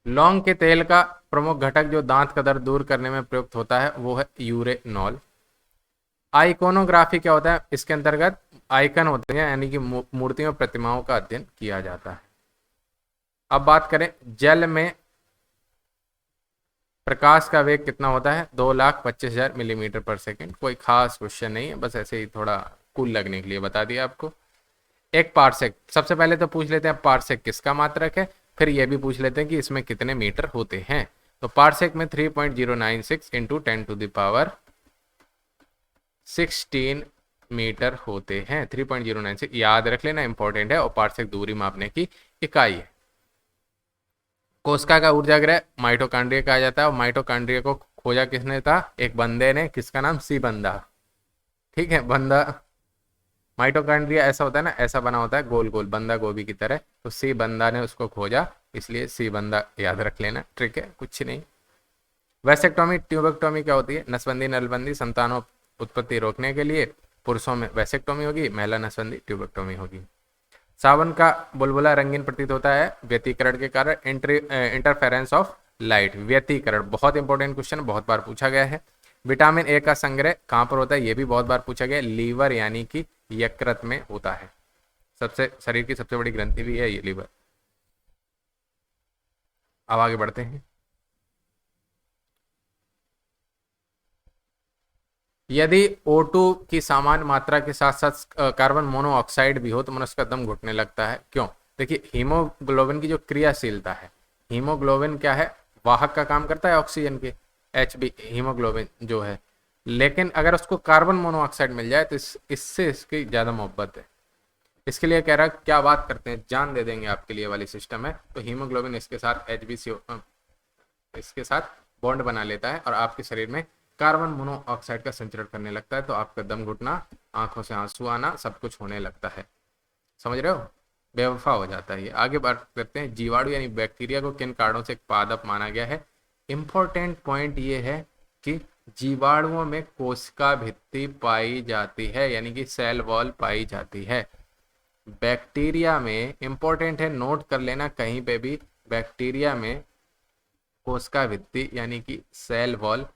लौंग के तेल का प्रमुख घटक जो दांत का दर्द दूर करने में प्रयुक्त होता है वो है यूरेनॉल। आइकोनोग्राफी क्या होता है? इसके अंतर्गत आइकन होते हैं, यानी कि मूर्तियों प्रतिमाओं का अध्ययन किया जाता है। अब बात करें जल में प्रकाश का वेग कितना होता है? 2,25,000 मिलीमीटर पर सेकेंड। कोई खास क्वेश्चन नहीं है, बस ऐसे ही थोड़ा कूल लगने के लिए बता दिया आपको। एक पार्सेक, सबसे पहले तो पूछ लेते हैं पार्सेक किसका मात्रक है, फिर ये भी पूछ लेते हैं कि इसमें कितने मीटर होते हैं। तो पार्सेक में 3.096 इंटू 10⁻16 मीटर होते हैं। 3.096 याद रख लेना, इंपॉर्टेंट है। और पार्सेक दूरी मापने की इकाई है। कोशिका का ऊर्जागृह माइटोकॉन्ड्रिया कहा जाता है। और माइटोकॉन्ड्रिया को खोजा किसने था? एक बंदे ने। किसका नाम? सी बंदा। ठीक है, बंदा। माइटोकॉन्ड्रिया ऐसा होता है ना, ऐसा बना होता है गोल गोल, बंदा गोभी की तरह। तो सी बंदा ने उसको खोजा, इसलिए सी बंदा याद रख लेना। ट्रिक है, कुछ नहीं। वैसेक्टोमी ट्यूबेक्टोमी क्या होती है? नसबंदी नलबंदी संतानों उत्पत्ति रोकने के लिए पुरुषों में वैसेक्टोमी होगी, महिला नसबंदी ट्यूबेक्टोमी होगी। सावन का बुलबुला रंगीन प्रतीत होता है व्यतिकरण के कारण, इंटरफेरेंस ऑफ लाइट। व्यतिकरण बहुत इंपॉर्टेंट क्वेश्चन, बहुत बार पूछा गया है। विटामिन ए का संग्रह कहाँ पर होता है? ये भी बहुत बार पूछा गया है। लीवर यानी कि यकृत में होता है। सबसे शरीर की सबसे बड़ी ग्रंथि भी है ये लीवर। अब आगे बढ़ते हैं। यदि O2 की समान मात्रा के साथ साथ कार्बन मोनोऑक्साइड भी हो तो मनुष्य का दम घुटने लगता है। क्यों? देखिए, हीमोग्लोबिन की जो क्रियाशीलता है, हीमोग्लोबिन क्या है? वाहक का काम करता है ऑक्सीजन के, Hb हीमोग्लोबिन जो है। लेकिन अगर उसको कार्बन मोनोऑक्साइड मिल जाए तो इससे इसकी ज़्यादा मोहब्बत है। इसके लिए कह रहा क्या बात करते हैं, जान दे देंगे आपके लिए वाली सिस्टम है। तो हीमोग्लोबिन इसके साथ HbCO इसके साथ बॉन्ड बना लेता है और आपके शरीर में कार्बन मोनोऑक्साइड का संचरण करने लगता है। तो आपका दम घुटना, आंखों से आंसू आना, सब कुछ होने लगता है। समझ रहे हो? बेवफा हो जाता है ये। आगे बात करते हैं जीवाणु यानी बैक्टीरिया को किन कारणों से एक पादप माना गया है। इंपॉर्टेंट पॉइंट ये है कि जीवाणुओं में कोशिका भित्ति पाई जाती है, यानी कि सेल वॉल पाई जाती है। बैक्टीरिया में इंपॉर्टेंट है, नोट कर लेना कहीं पे भी, बैक्टीरिया में कोशिका भित्ति यानी कि सेल वॉल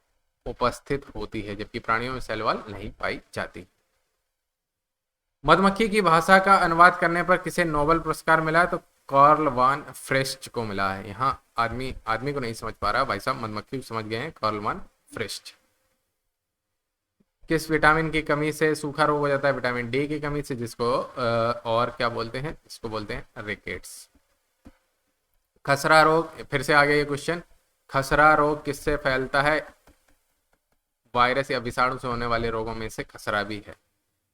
उपस्थित होती है, जबकि प्राणियों में सेल वॉल नहीं पाई जाती। मधुमक्खी की भाषा का अनुवाद करने पर किसे नोबेल पुरस्कार मिला? तो कार्ल वान फ्रेस्ट को मिला है। यहाँ आदमी को नहीं समझ पा रहा भाई साहब, मधुमक्खी को समझ गए हैं। कार्ल वान फ्रेस्ट। किस विटामिन की कमी से सूखा रोग हो जाता है? विटामिन डी की कमी से, जिसको और क्या बोलते हैं? इसको बोलते हैं रिकेट्स। खसरा रोग, फिर से आ गया ये क्वेश्चन। खसरा रोग किससे फैलता है? वायरस या विषाणु से होने वाले रोगों में से खसरा भी है।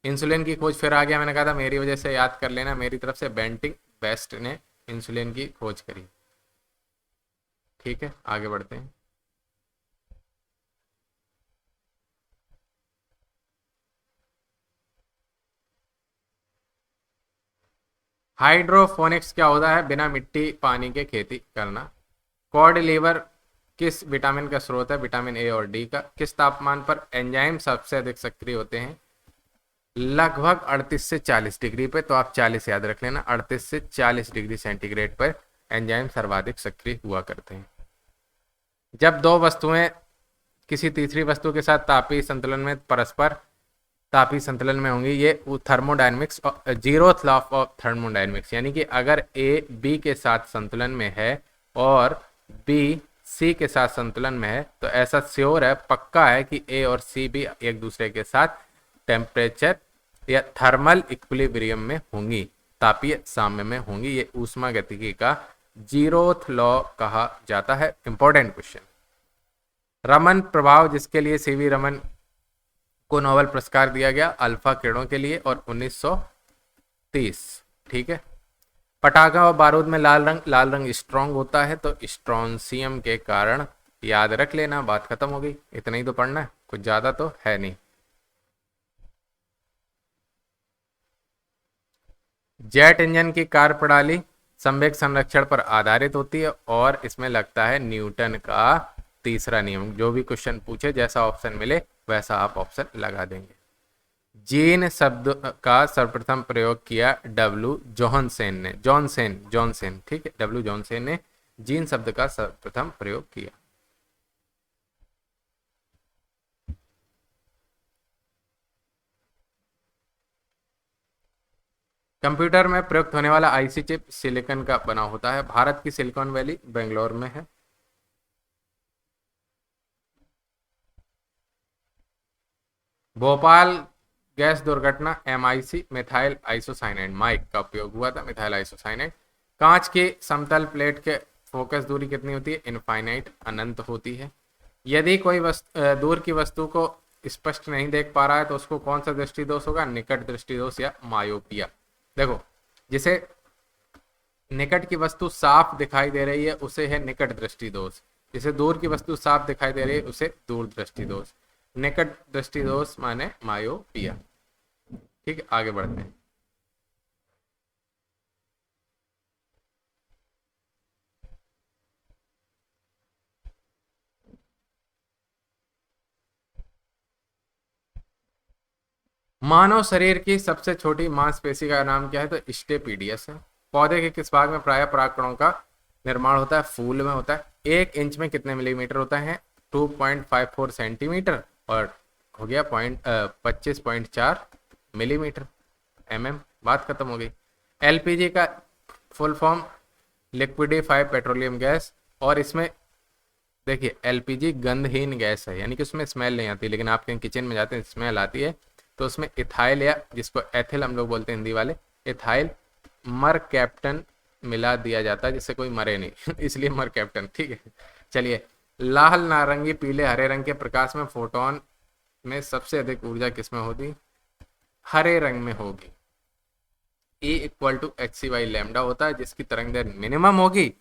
इंसुलिन की खोज, फिर आ गया, मैंने कहा था मेरी वजह से याद कर लेना, मेरी तरफ से बेंटिंग बेस्ट ने इंसुलिन की खोज करी। ठीक है, आगे बढ़ते हैं। हाइड्रोफोनिक्स क्या होता है? बिना मिट्टी पानी के खेती करना। कॉड लीवर किस विटामिन का स्रोत है? विटामिन ए और डी का। किस तापमान पर एंजाइम सबसे अधिक सक्रिय होते हैं? लगभग 38 से 40 डिग्री पे। तो आप 40 याद रख लेना, 38 से 40 डिग्री सेंटीग्रेड पर एंजाइम सर्वाधिक सक्रिय हुआ करते हैं। जब दो वस्तुएं किसी तीसरी वस्तु के साथ तापीय संतुलन में परस्पर तापीय संतुलन में होंगी, ये thermodynamics, zeroth law of thermodynamics, यानी कि अगर ए बी के साथ संतुलन में है और बी सी के साथ संतुलन में है तो ऐसा श्योर है, पक्का है कि ए और सी भी एक दूसरे के साथ टेम्परेचर या थर्मल इक्विलिब्रियम में होंगी, तापीय साम्य में होंगी। ये ऊष्मागतिकी का जीरोथ लॉ कहा जाता है। Important question. रमन प्रभाव, जिसके लिए सीवी रमन को नोबेल पुरस्कार दिया गया, अल्फा किरणों के लिए, और 1930। ठीक है। पटाखा और बारूद में लाल रंग स्ट्रॉन्ग होता है, तो स्ट्रॉन्सियम के कारण, याद रख लेना, बात खत्म हो गई। इतना ही तो पढ़ना है, कुछ ज्यादा तो है नहीं। जेट इंजन की कार्यप्रणाली संवेग संरक्षण पर आधारित होती है और इसमें लगता है न्यूटन का तीसरा नियम। जो भी क्वेश्चन पूछे, जैसा ऑप्शन मिले वैसा आप ऑप्शन लगा देंगे। जीन शब्द का सर्वप्रथम प्रयोग किया डब्ल्यू जॉनसेन, ठीक है, डब्ल्यू जॉनसेन ने जीन शब्द का सर्वप्रथम प्रयोग किया। कंप्यूटर में प्रयुक्त होने वाला आईसी चिप सिलिकॉन का बना होता है। भारत की सिलिकॉन वैली बेंगलोर में है। भोपाल गैस दुर्घटना एमआईसी मिथाइल आइसोसाइनाइड माइक का उपयोग हुआ था, मिथाइल आइसोसाइनाइड। कांच की समतल प्लेट के फोकस दूरी कितनी होती है? इनफाइनाइट, अनंत होती है। यदि कोई दूर की वस्तु को स्पष्ट नहीं देख पा रहा है तो उसको कौन सा दृष्टि दोष होगा? निकट दृष्टि दोष या मायोपिया। देखो, जिसे निकट की वस्तु साफ दिखाई दे रही है उसे है निकट दृष्टि दोष, जिसे दूर की वस्तु साफ दिखाई दे रही है उसे दूर दृष्टि दोष। निकट दृष्टि दोष माने मायोपिया। ठीक है, आगे बढ़ते हैं। मानव शरीर की सबसे छोटी मांसपेशी का नाम क्या है? तो स्टेपीडियस है। पौधे के किस भाग में प्राय परागकणों का निर्माण होता है? फूल में होता है। 1 इंच में कितने मिलीमीटर होता है? 2.54 सेंटीमीटर, और हो गया 25.4 मिलीमीटर बात खत्म हो गई। एलपीजी का full form liquefied petroleum gas, और इसमें देखिए एलपीजी गंधहीन गैस है, यानी कि उसमें स्मेल नहीं आती, लेकिन आप कहीं किचन में जाते हैं स्मेल आती है, तो उसमें इथाइल या जिसको एथिल हम लोग बोलते हैं हिंदी वाले, इथाइल मर कैप्टन मिला दिया जाता है जिससे कोई मरे नहीं इसलिए मर कैप्टन। ठीक है, चलिए। लाल, नारंगी, पीले, हरे रंग के प्रकाश में फोटोन में सबसे अधिक ऊर्जा किसमें होगी? हरे रंग में होगी। E equal to H C Y lambda होता है। जिसकी तरंग दैर्घ्य मिनिमम होगी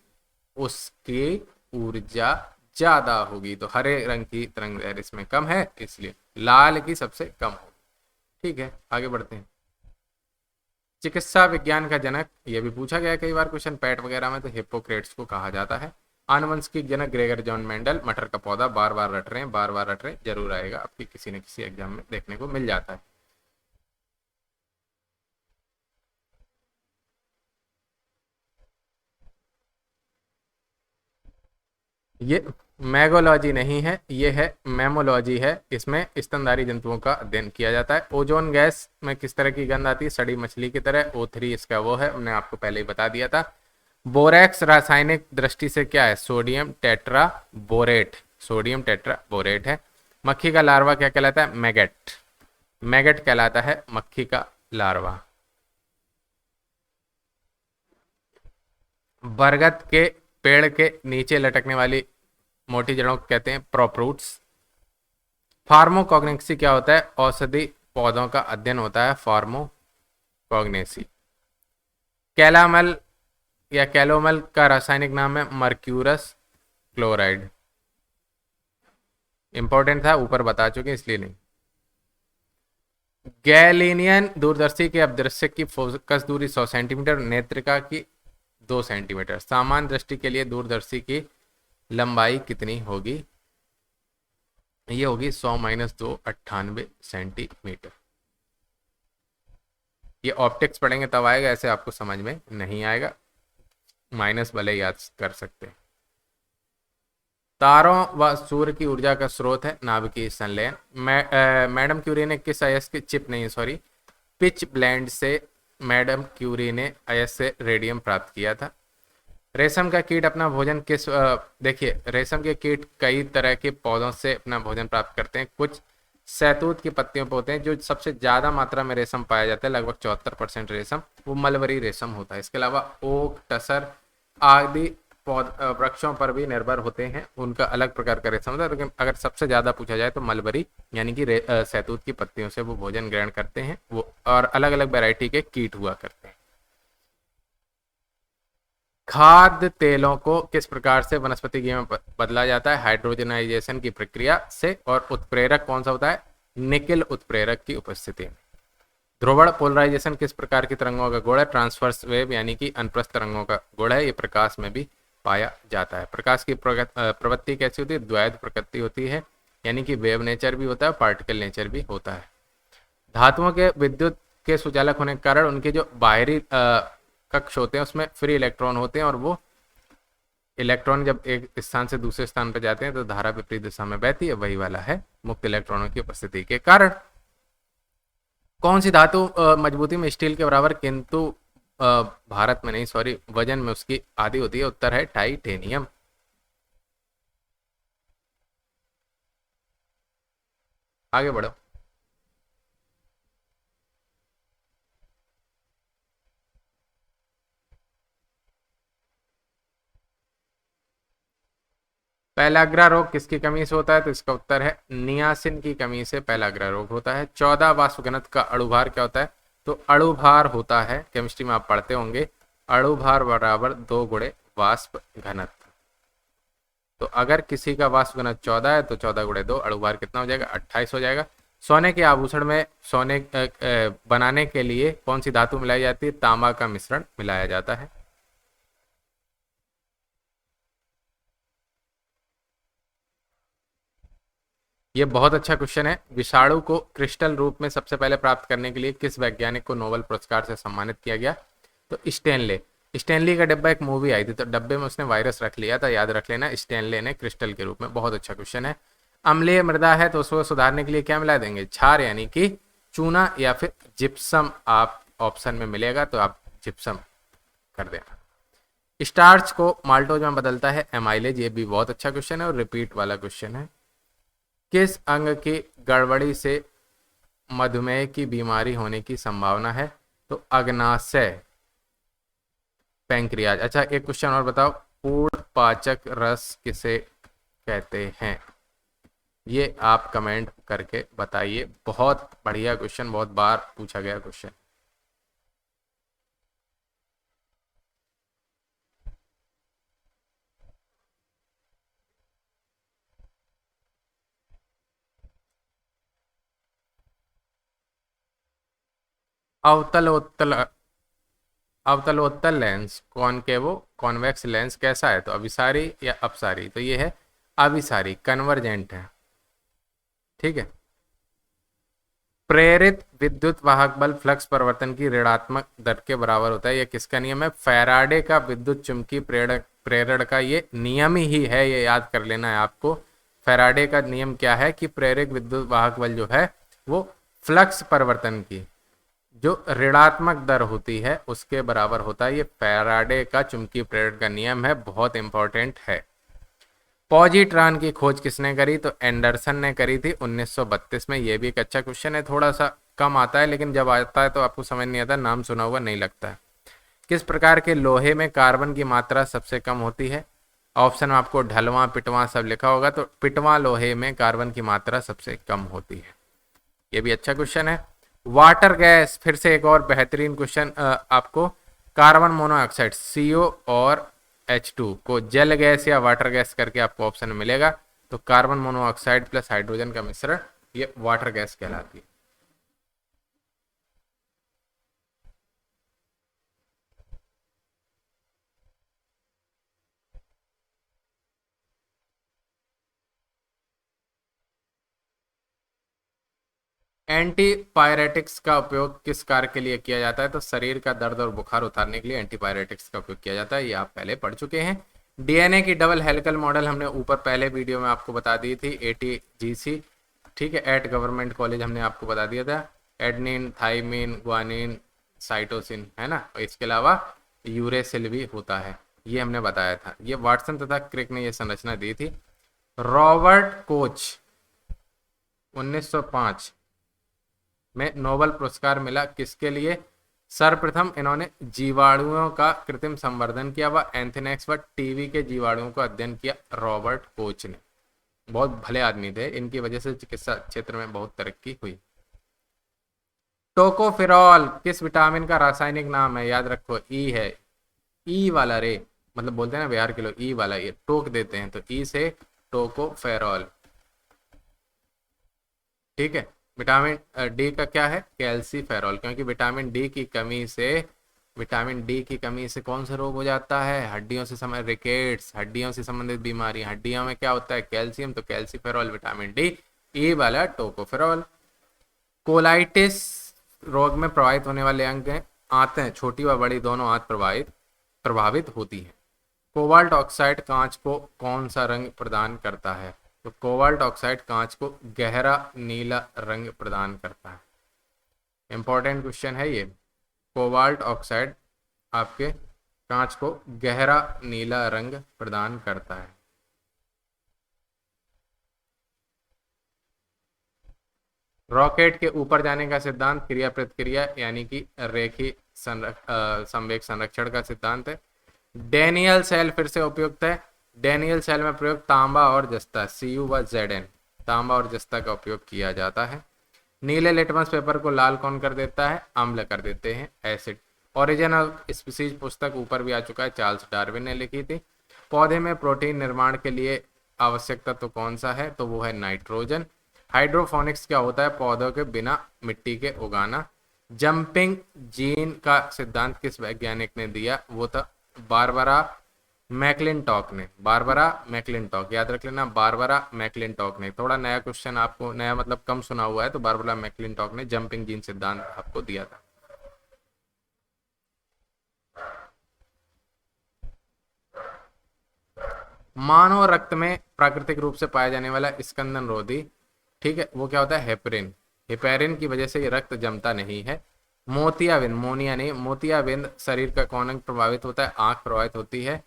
उसकी ऊर्जा ज्यादा होगी, तो हरे रंग की तरंग दैर्घ्य इसमें कम है, इसलिए लाल की सबसे कम होगी। ठीक है, आगे बढ़ते हैं। चिकित्सा विज्ञान का जनक, ये भी पूछा गया कई बार क्वेश्चन पैट वगैरह में, तो हिप्पोक्रेट्स को कहा जाता है। आनुवंशिक जनक ग्रेगर जॉन मेंडल। मटर का पौधा, बार बार रट रहे हैं, जरूर आएगा आपकी किसी न किसी एग्जाम में, देखने को मिल जाता है। ये मैगोलॉजी नहीं है, ये है मेमोलॉजी है। इसमें स्तनधारी जंतुओं का अध्ययन किया जाता है। ओजोन गैस में किस तरह की गंध आती है? सड़ी मछली की तरह। O3 इसका वो है, हमने आपको पहले ही बता दिया था। बोरेक्स रासायनिक दृष्टि से क्या है? सोडियम टेट्रा बोरेट है। मक्खी का लार्वा क्या कहलाता है? मैगेट कहलाता है मक्खी का लार्वा। बरगद के पेड़ के नीचे लटकने वाली मोटी जड़ों को कहते हैं प्रोप्रूट्स। फार्मोकॉग्नेसी क्या होता है? औषधि पौधों का अध्ययन होता है फार्मोकॉग्नेसी। कैलामल या कैलोमल का रासायनिक नाम है मर्क्यूरस क्लोराइड। इंपॉर्टेंट था, ऊपर बता चुके इसलिए नहीं। गैलीनियन दूरदर्शी के अदृश्य की फोकस दूरी 100 सेंटीमीटर, नेत्रिका की 2 सेंटीमीटर। सामान्य दृष्टि के लिए दूरदर्शी की लंबाई कितनी होगी? ये होगी 100 - 2 98 सेंटीमीटर। ये ऑप्टिक्स पढ़ेंगे तब आएगा, ऐसे आपको समझ में नहीं आएगा, माइनस भले याद कर सकते हैं। तारों व सूर्य की ऊर्जा का स्रोत है नाभिकीय संलयन। मैडम क्यूरी ने किस अयस्क चिप नहीं सॉरी पिच ब्लेंड से मैडम क्यूरी ने अयस्क से रेडियम प्राप्त किया था। रेशम का कीट अपना भोजन देखिए रेशम के कीट कई तरह के पौधों से अपना भोजन प्राप्त करते हैं। कुछ शहतूत की पत्तियों पर होते हैं। जो सबसे ज्यादा मात्रा में रेशम पाया जाता है, लगभग 74% रेशम, वो मलबरी रेशम होता है। इसके अलावा ओक, टसर आदि वृक्षों पर भी निर्भर होते हैं, उनका अलग प्रकार का रेशम होता है। लेकिन अगर सबसे ज्यादा पूछा जाए तो मलबरी यानी कि शहतूत की पत्तियों से वो भोजन ग्रहण करते हैं वो, और अलग अलग वैरायटी के कीट हुआ करते हैं। खाद्य तेलों को किस प्रकार से वनस्पति घी में बदला जाता है? हाइड्रोजनाइजेशन की प्रक्रिया से। और उत्प्रेरक कौन सा होता है? निकेल उत्प्रेरक की उपस्थिति में। ध्रुवण पोलराइजेशन किस प्रकार की तरंगों का गुण है? ट्रांसवर्स वेव यानी कि अनुप्रस्थ तरंगों का गुण है। ये प्रकाश में भी पाया जाता है। प्रकाश की प्रवृत्ति कैसी होती है? द्वैध प्रकृति होती है, यानी कि वेव नेचर भी होता है, पार्टिकल नेचर भी होता है। धातुओं के विद्युत के सुचालक होने के कारण उनके जो बाहरी कक्ष होते हैं उसमें फ्री इलेक्ट्रॉन होते हैं, और वो इलेक्ट्रॉन जब एक स्थान से दूसरे स्थान पर जाते हैं तो धारा विपरीत दिशा में बहती है, वही वाला है मुक्त इलेक्ट्रॉनों की उपस्थिति के कारण। कौन सी धातु मजबूती में स्टील के बराबर किंतु भारत में नहीं सॉरी वजन में उसकी आधी होती है? उत्तर है टाइटेनियम। आगे बढ़ो। पहलाग्रा रोग किसकी कमी से होता है? तो इसका उत्तर है नियासिन की कमी से पहलाग्रा रोग होता है। 14 वाष्प घनत्व का अणुभार क्या होता है? तो अणुभार होता है, केमिस्ट्री में आप पढ़ते होंगे, अणुभार बराबर 2 गुणे वाष्प घनत्व। तो अगर किसी का वाष्प घनत्व 14 है तो 14 गुणे 2, अणुभार कितना हो जाएगा? 28 हो जाएगा। सोने के आभूषण में सोने बनाने के लिए कौन सी धातु मिलाई जाती है? तांबा का मिश्रण मिलाया जाता है। ये बहुत अच्छा क्वेश्चन है। विषाणु को क्रिस्टल रूप में सबसे पहले प्राप्त करने के लिए किस वैज्ञानिक को नोबेल पुरस्कार से सम्मानित किया गया? तो स्टेनले। स्टेनली का डिब्बा एक मूवी आई थी, तो डब्बे में उसने वायरस रख लिया था, याद रख लेना, स्टेनले ने क्रिस्टल के रूप में। बहुत अच्छा क्वेश्चन है। अम्लीय मृदा है तो उसको सुधारने के लिए क्या मिला देंगे? क्षार यानी कि चूना या फिर जिप्सम आप ऑप्शन में मिलेगा, तो आप जिप्सम कर देना। स्टार्च को माल्टोज में बदलता है एमाइलेज। ये भी बहुत अच्छा क्वेश्चन है और रिपीट वाला क्वेश्चन है। किस अंग की गड़बड़ी से मधुमेह की बीमारी होने की संभावना है? तो अग्नाशय, पैंक्रियाज। अच्छा एक क्वेश्चन और बताओ, पूर्ण पाचक रस किसे कहते हैं? ये आप कमेंट करके बताइए। बहुत बढ़िया क्वेश्चन, बहुत बार पूछा गया क्वेश्चन। अवतलोत्तल अवतलोत्तल लेंस, कॉनकेवो कॉन्वेक्स लेंस कैसा है? तो अभिसारी या अपसारी? तो ये है अभिसारी, कन्वर्जेंट है। ठीक है। प्रेरित विद्युत वाहक बल फ्लक्स परिवर्तन की ऋणात्मक दर के बराबर होता है। ये किसका नियम है? फैराडे का विद्युत चुंबकीय प्रेरण का ये नियम ही है, ये याद कर लेना है आपको। फैराडे का नियम क्या है कि प्रेरक विद्युत वाहक बल जो है वो फ्लक्स परिवर्तन की जो ऋणात्मक दर होती है उसके बराबर होता है। ये फैराडे का चुंबकीय प्रेरण का नियम है, बहुत इंपॉर्टेंट है। पॉजिट्रॉन की खोज किसने करी? तो एंडरसन ने करी थी 1932 में। ये भी एक अच्छा क्वेश्चन है, थोड़ा सा कम आता है लेकिन जब आता है तो आपको समझ नहीं आता, नाम सुना हुआ नहीं लगता है। किस प्रकार के लोहे में कार्बन की मात्रा सबसे कम होती है? ऑप्शन में आपको ढलवा पिटवा सब लिखा होगा, तो पिटवा लोहे में कार्बन की मात्रा सबसे कम होती है। ये भी अच्छा क्वेश्चन है। वाटर गैस, फिर से एक और बेहतरीन क्वेश्चन आपको। कार्बन मोनोऑक्साइड CO और H2 को जल गैस या वाटर गैस करके आपको ऑप्शन मिलेगा, तो कार्बन मोनोऑक्साइड प्लस हाइड्रोजन का मिश्रण ये वाटर गैस कहलाती है। एंटीपायरेटिक्स का उपयोग किस कार्य के लिए किया जाता है? तो शरीर का दर्द और बुखार उतारने के लिए एंटीपायरेटिक्स का उपयोग किया जाता है, ये आप पहले पढ़ चुके हैं। डीएनए की डबल हेलिकल मॉडल हमने ऊपर पहले वीडियो में आपको बता दी थी, ATGC, ठीक है, एट गवर्नमेंट कॉलेज हमने आपको बता दिया था। एडनिन, थाइमिन, ग्वानिन, साइटोसिन, है ना। इसके अलावा यूरेसिल भी होता है, ये हमने बताया था। ये वाटसन तथा क्रिक ने ये संरचना दी थी। रॉबर्ट कोच 1905 में नोबेल पुरस्कार मिला, किसके लिए? सर्वप्रथम इन्होंने जीवाणुओं का कृत्रिम संवर्धन किया, व एंथ्रेक्स व टीबी के जीवाणुओं का अध्ययन किया रॉबर्ट कोच ने। बहुत भले आदमी थे, इनकी वजह से चिकित्सा क्षेत्र में बहुत तरक्की हुई। टोकोफेरॉल किस विटामिन का रासायनिक नाम है? याद रखो, ई है, ई वाला रे, मतलब बोलते हैं ना बिहार के लोग ई वाला, ये टोक देते हैं, तो ई से टोकोफेरॉल, ठीक है। विटामिन डी का क्या है? कैल्सीफेरॉल, क्योंकि विटामिन डी की कमी से कौन सा रोग हो जाता है? हड्डियों से संबंधित रिकेट्स, हड्डियों से संबंधित बीमारी। हड्डियों में क्या होता है? कैल्शियम, तो कैल्सीफेरॉल विटामिन डी, ई वाला टोकोफेरॉल। कोलाइटिस रोग में प्रभावित होने वाले अंग आंतें, छोटी व बड़ी दोनों आंत प्रभावित होती है। कोबाल्ट ऑक्साइड कांच को कौन सा रंग प्रदान करता है? तो कोबाल्ट ऑक्साइड कांच को गहरा नीला रंग प्रदान करता है। इंपॉर्टेंट क्वेश्चन है ये। कोबाल्ट ऑक्साइड आपके कांच को गहरा नीला रंग प्रदान करता है। रॉकेट के ऊपर जाने का सिद्धांत क्रिया प्रतिक्रिया यानी कि रेखीय संवेग संरक्षण का सिद्धांत है। डेनियल सेल फिर से उपयुक्त है। डेनियल सेल में प्रयोग तांबा और जस्ता, Cu व Zn, तांबा और जस्ता का उपयोग किया जाता है। नीले लिटमस पेपर को लाल कौन कर देता है? अम्ल कर देते हैं, एसिड। ओरिजिन ऑफ स्पीसीज पुस्तक ऊपर भी आ चुका है, चार्ल्स डार्विन ने लिखी थी। पौधे में प्रोटीन निर्माण के लिए आवश्यक तत्व कौन सा है? तो वो है नाइट्रोजन। हाइड्रोफोनिक्स क्या होता है? पौधों के बिना मिट्टी के उगाना। जंपिंग जीन का सिद्धांत किस वैज्ञानिक ने दिया? वो था बारबरा मैकलिनटॉक ने। बारबरा मैकलिनटॉक, याद रख लेना, बारबरा मैकलिनटॉक ने। थोड़ा नया क्वेश्चन आपको, नया मतलब कम सुना हुआ है, तो बारबरा मैकलिनटॉक ने जंपिंग जीन सिद्धांत आपको दिया था। मानव रक्त में प्राकृतिक रूप से पाया जाने वाला स्कंदन रोधी, ठीक है, वो क्या होता है? हेपरिन। हेपेरिन की वजह से ये रक्त जमता नहीं है। मोतियाबिंद, मोनिया नहीं, मोतियाबिंद शरीर का कौन अंग प्रभावित होता है? आंख प्रभावित होती है।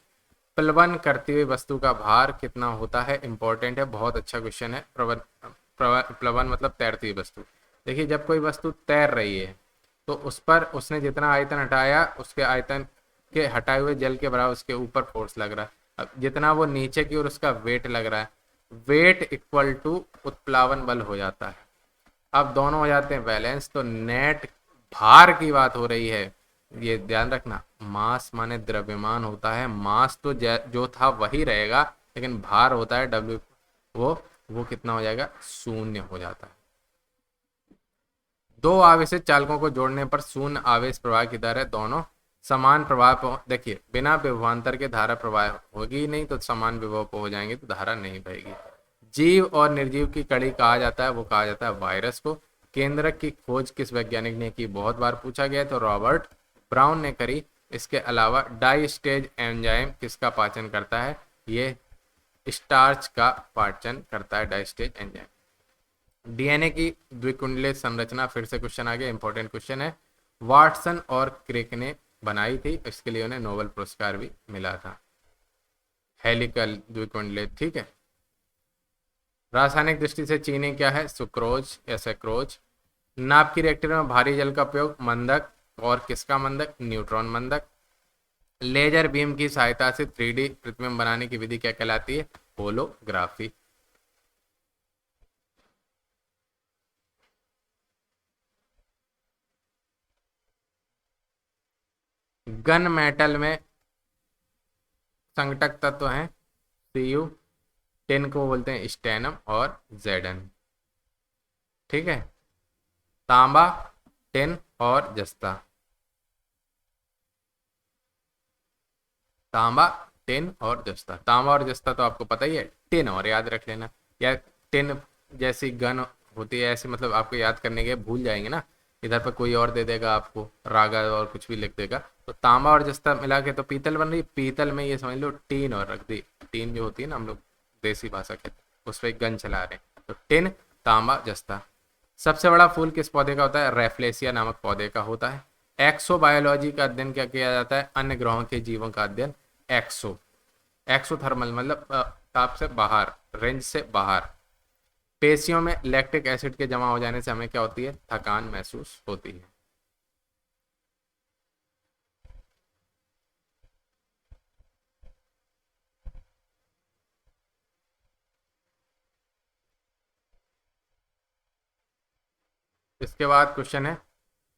प्लवन करती हुई वस्तु का भार कितना होता है? इंपॉर्टेंट है, बहुत अच्छा क्वेश्चन है। प्लवन मतलब तैरती हुई वस्तु। देखिए, जब कोई वस्तु तैर रही है तो उस पर उसने जितना आयतन हटाया, उसके आयतन के हटाए हुए जल के बराबर उसके ऊपर फोर्स लग रहा है। अब जितना वो नीचे की ओर उसका वेट लग रहा है, वेट इक्वल टू उत्प्लावन बल हो जाता है। अब दोनों हो जाते हैं बैलेंस, तो नेट भार की बात हो रही है, ये ध्यान रखना। मास माने द्रव्यमान होता है, मास तो जो था वही रहेगा, लेकिन भार होता है डब्ल्यू, वो कितना हो जाएगा? शून्य हो जाता है। दो आवेशित चालकों को जोड़ने पर शून्य आवेश प्रवाह की दर है, दोनों समान प्रवाह। देखिए, बिना विभवांतर के धारा प्रवाह होगी नहीं, तो समान विभव पे हो जाएंगे तो धारा नहीं बहेगी। जीव और निर्जीव की कड़ी कहा जाता है, वो कहा जाता है वायरस को। केंद्रक की खोज किस वैज्ञानिक ने की? बहुत बार पूछा गया, तो रॉबर्ट ब्राउन ने करी। इसके अलावा डाई स्टेज एंजाइम किसका पाचन करता है? ये स्टार्च का पाचन करता है, डाई स्टेज एंजाइम। डीएनए की द्विकुंडलित संरचना, फिर से क्वेश्चन आ गया, इंपॉर्टेंट क्वेश्चन है। वाटसन और क्रिक ने बनाई थी, इसके लिए उन्हें नोबेल पुरस्कार भी मिला था। हेलिकल द्विकुंडलित, ठीक है। रासायनिक दृष्टि से चीनी क्या है? सुक्रोज या सेक्रोज। नाभ की रिएक्टर में भारी जल का उपयोग, मंदक, और किसका मंदक? न्यूट्रॉन मंदक। लेजर बीम की सहायता से 3D प्रतिबिंब बनाने की विधि क्या कहलाती है? होलोग्राफी। गन मेटल में संघटक तत्व हैं Cu, टिन को बोलते हैं स्टेनम और Zn, ठीक है। तांबा, टिन और जस्ता, तांबा, टिन और जस्ता। तांबा और जस्ता तो आपको पता ही है, टिन और याद रख लेना, या टिन जैसी गन होती है, ऐसे मतलब आपको याद करने के भूल जाएंगे ना, इधर पर कोई और दे देगा आपको, रागा और कुछ भी लिख देगा, तो तांबा और जस्ता मिला के तो पीतल बन रही, पीतल में ये समझ लो टीन और रख दी, टीन जो होती है ना हम लोग देसी भाषा कहते हैं, उस पर एक गन चला रहे हैं, तो टिन, तांबा, जस्ता। सबसे बड़ा फूल किस पौधे का होता है? रेफ्लेसिया नामक पौधे का होता है। एक्सोबायोलॉजी का अध्ययन क्या किया जाता है? अन्य ग्रहों के जीवों का अध्ययन। एक्सो, एक्सोथर्मल मतलब ताप से बाहर, रेंज से बाहर। पेशियों में लैक्टिक एसिड के जमा हो जाने से हमें क्या होती है? थकान महसूस होती है। इसके बाद क्वेश्चन है,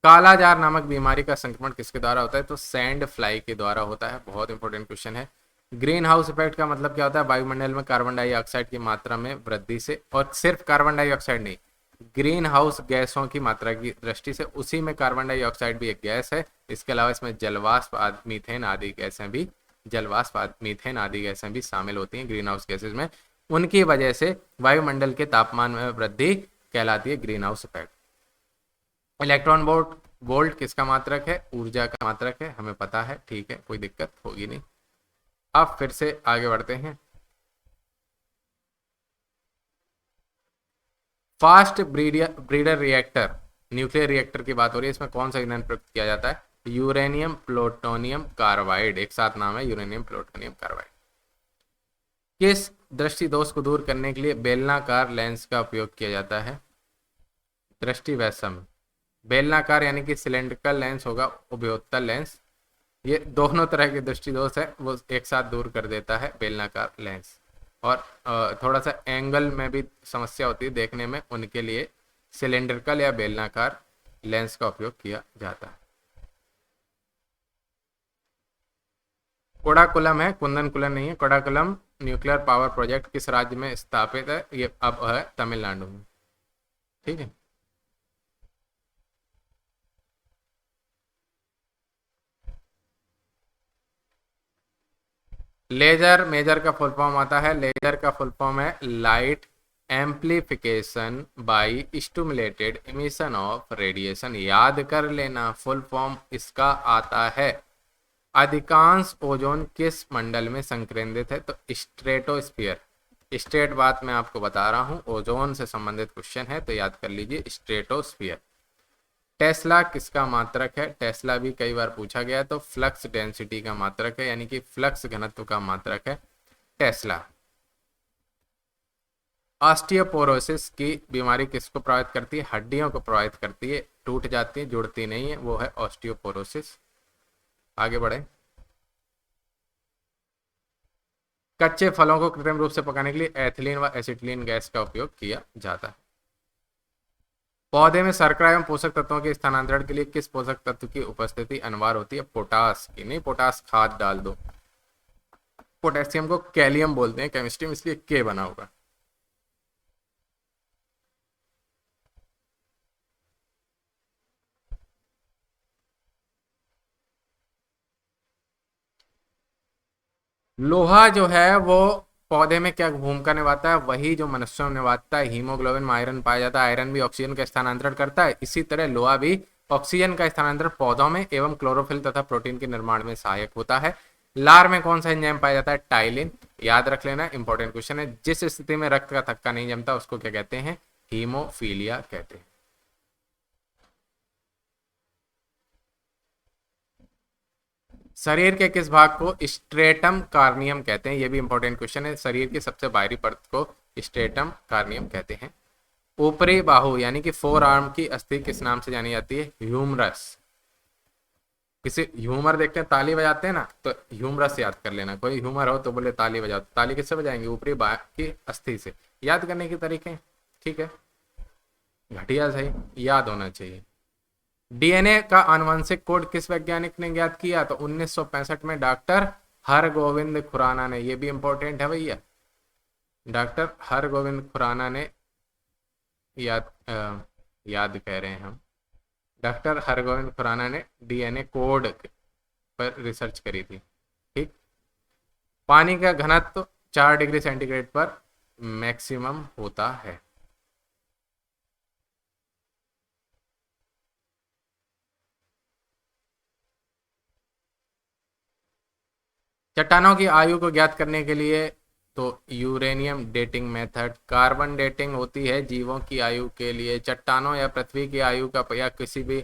कालाजार नामक बीमारी का संक्रमण किसके द्वारा होता है? तो सैंड फ्लाई के द्वारा होता है। बहुत इंपॉर्टेंट क्वेश्चन है। ग्रीन हाउस इफेक्ट का मतलब क्या होता है? वायुमंडल में कार्बन डाइऑक्साइड की मात्रा में वृद्धि से, और सिर्फ कार्बन डाइऑक्साइड नहीं, ग्रीन हाउस गैसों की मात्रा की दृष्टि से, उसी में कार्बन डाइऑक्साइड भी एक गैस है। इसके अलावा इसमें जलवाष्प मीथेन आदि गैसें भी, जलवाष्प मीथेन आदि गैसें भी शामिल होती हैं ग्रीन हाउस गैसेज में। उनकी वजह से वायुमंडल के तापमान में वृद्धि कहलाती है green house effect. Electron volt, volt किसका मात्रक है? ऊर्जा का मात्रक है, हमें पता है, ठीक है, कोई दिक्कत होगी नहीं। अब फिर से आगे बढ़ते हैं। Fast breeder reactor, nuclear reactor की बात हो रही है, इसमें कौन सा ईंधन प्रयुक्त किया जाता है? यूरेनियम प्लूटोनियम कार्बाइड, एक साथ नाम है, यूरेनियम प्लूटोनियम कार्बाइड। किस दृष्टि दोष को दूर करने के लिए बेलनाकार लेंस का उपयोग किया जाता है? दृष्टि वैषम्य। बेलनाकार यानी कि सिलेंड्रिकल लेंस होगा, उभयोत्तल लेंस, ये दोनों तरह के दृष्टि दोष है वो एक साथ दूर कर देता है बेलनाकार लेंस। और थोड़ा सा एंगल में भी समस्या होती है देखने में, उनके लिए सिलेंड्रिकल या बेलनाकार लेंस का उपयोग किया जाता है। कोडाकुलम है, कुंदन कुलन नहीं है। कोडाकुलम न्यूक्लियर पावर प्रोजेक्ट किस राज्य में स्थापित है? ये अब है तमिलनाडु में, ठीक है। लेजर मेजर का फुल फॉर्म आता है, लेजर का फुल फॉर्म है light amplification by stimulated emission of radiation. याद कर लेना, फुल फॉर्म इसका आता है। अधिकांश ओजोन किस मंडल में संकेंद्रित है? तो स्ट्रेटोस्फियर। स्ट्रेट बात मैं आपको बता रहा हूं, ओजोन से संबंधित क्वेश्चन है तो याद कर लीजिए स्ट्रेटोस्फियर। टेस्ला किसका मात्रक है? टेस्ला भी कई बार पूछा गया, तो फ्लक्स डेंसिटी का मात्रक है, यानी कि फ्लक्स घनत्व का मात्रक है टेस्ला। ऑस्टियोपोरोसिस की बीमारी किसको प्रभावित करती है? हड्डियों को प्रभावित करती है, टूट जाती है, जुड़ती नहीं है, वो है ऑस्टियोपोरोसिस। आगे बढ़े। कच्चे फलों को कृत्रिम रूप से पकाने के लिए एथिलीन व एसिटिलीन गैस का उपयोग किया जाता है। पौधे में शर्करा एवं पोषक तत्वों के स्थानांतरण के लिए किस पोषक तत्व की उपस्थिति अनिवार्य होती है? पोटास की। नहीं, पोटास खाद डाल दो। पोटेशियम को कैलियम बोलते हैं केमिस्ट्री में, इसलिए के बना होगा। लोहा जो है वो पौधे में क्या भूमिका निभाता है? वही जो मनुष्यों में निभाता है। हीमोग्लोबिन में आयरन पाया जाता है, आयरन भी ऑक्सीजन का स्थानांतरण करता है, इसी तरह लोहा भी ऑक्सीजन का स्थानांतरण पौधों में एवं क्लोरोफिल तथा प्रोटीन के निर्माण में सहायक होता है। लार में कौन सा एंजाइम पाया जाता है? टाइलिन। याद रख लेना, इंपॉर्टेंट क्वेश्चन है। जिस स्थिति में रक्त का थक्का नहीं जमता उसको क्या कहते हैं? हीमोफीलिया कहते हैं। शरीर के किस भाग को स्ट्रेटम कार्नियम कहते हैं? ये भी इंपॉर्टेंट क्वेश्चन है। शरीर की सबसे बाहरी परत को स्ट्रेटम कार्नियम कहते हैं। ऊपरी बाहु यानी कि फोर आर्म की अस्थि किस नाम से जानी जाती है? ह्यूमरस। किसी ह्यूमर देखते हैं ताली बजाते हैं ना, तो ह्यूमरस याद कर लेना। कोई ह्यूमर हो तो बोले ताली बजाओ, ताली किससे बजाएंगे? ऊपरी बाह की अस्थि से। याद करने के तरीके, ठीक है, घटिया सही, याद होना चाहिए। डीएनए का आनुवंशिक कोड किस वैज्ञानिक ने ज्ञात किया? तो 1965 में डॉक्टर हरगोविंद खुराना ने। ये भी इंपॉर्टेंट है भैया, डॉक्टर हरगोविंद खुराना ने याद याद कह रहे हैं हम, डॉक्टर हरगोविंद खुराना ने डीएनए कोड पर रिसर्च करी थी, ठीक। पानी का घनत्व 4 डिग्री सेंटीग्रेड पर मैक्सिमम होता है। चट्टानों की आयु को ज्ञात करने के लिए तो uranium dating method, carbon dating होती है जीवों की आयु के लिए, चट्टानों या पृथ्वी की आयु का या किसी भी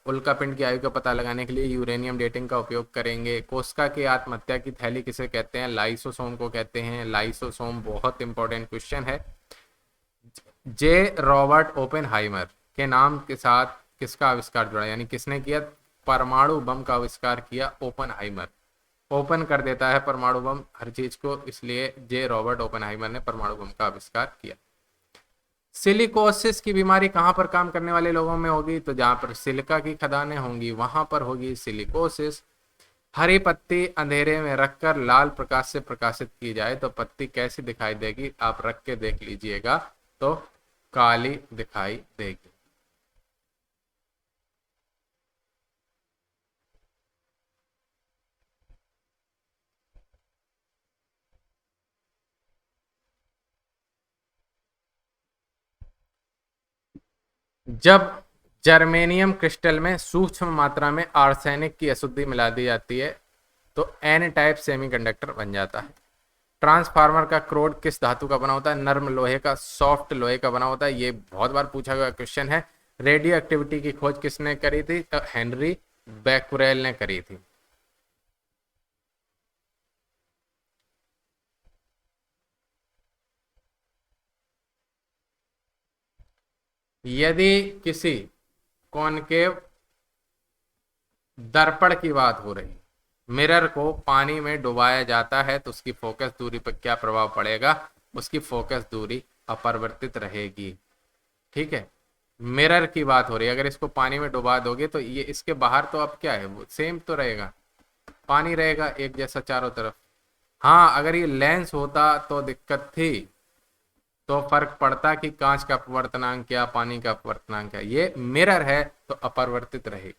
उल्कापिंड की आयु का पता लगाने के लिए यूरेनियम डेटिंग का उपयोग करेंगे। कोस्का की आत्महत्या की थैली किसे कहते हैं? लाइसोसोम को कहते हैं। लाइसोसोम बहुत इंपॉर्टेंट क्वेश्चन है। जे रॉबर्ट ओपेनहाइमर के नाम के साथ किसका आविष्कार जुड़ा, यानी किसने किया? परमाणु बम का आविष्कार किया ओपेनहाइमर। ओपन कर देता है परमाणु बम हर चीज को, इसलिए जे रॉबर्ट ओपेनहाइमर ने परमाणु बम का आविष्कार किया। सिलिकोसिस की बीमारी कहां पर काम करने वाले लोगों में होगी? तो जहां पर सिलिका की खदानें होंगी वहां पर होगी सिलिकोसिस। हरी पत्ती अंधेरे में रखकर लाल प्रकाश से प्रकाशित की जाए तो पत्ती कैसी दिखाई देगी? आप रख के देख लीजिएगा तो काली दिखाई देगी। जब जर्मेनियम क्रिस्टल में सूक्ष्म मात्रा में आर्सेनिक की अशुद्धि मिला दी जाती है तो एन टाइप सेमीकंडक्टर बन जाता है। ट्रांसफार्मर का क्रोड किस धातु का बना होता है? नर्म लोहे का, सॉफ्ट लोहे का बना होता है। ये बहुत बार पूछा गया क्वेश्चन है। रेडियो एक्टिविटी की खोज किसने करी थी? तो हेनरी बैकुरेल ने करी थी। यदि किसी कॉनकेव दर्पण की बात हो रही, मिरर को पानी में डुबाया जाता है तो उसकी फोकस दूरी पर क्या प्रभाव पड़ेगा? उसकी फोकस दूरी अपरिवर्तित रहेगी। ठीक है, मिरर की बात हो रही है। अगर इसको पानी में डुबा दोगे तो ये इसके बाहर तो अब क्या है, वो सेम तो रहेगा, पानी रहेगा एक जैसा चारों तरफ। हाँ, अगर ये लेंस होता तो दिक्कत थी, तो फर्क पड़ता कि कांच का अपवर्तनांक क्या, पानी का अपवर्तनांक क्या। ये मिरर है तो अपरिवर्तित रहेगी।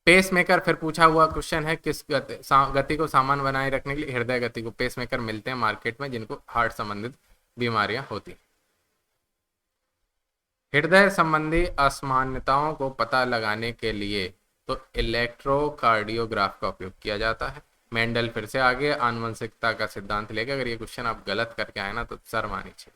पेसमेकर फिर पूछा हुआ क्वेश्चन है, किस गति को सामान्य बनाए रखने के लिए हृदय गति को। पेसमेकर मिलते हैं मार्केट में जिनको हार्ट संबंधित बीमारियां होती हैं। हृदय संबंधी असामान्यताओं को पता लगाने के लिए तो इलेक्ट्रोकार्डियोग्राफ का उपयोग किया जाता है। मेंडल फिर से आगे आनुवंशिकता का सिद्धांत लेके, अगर ये क्वेश्चन आप गलत करके आए ना तो शर्म आनी चाहिए।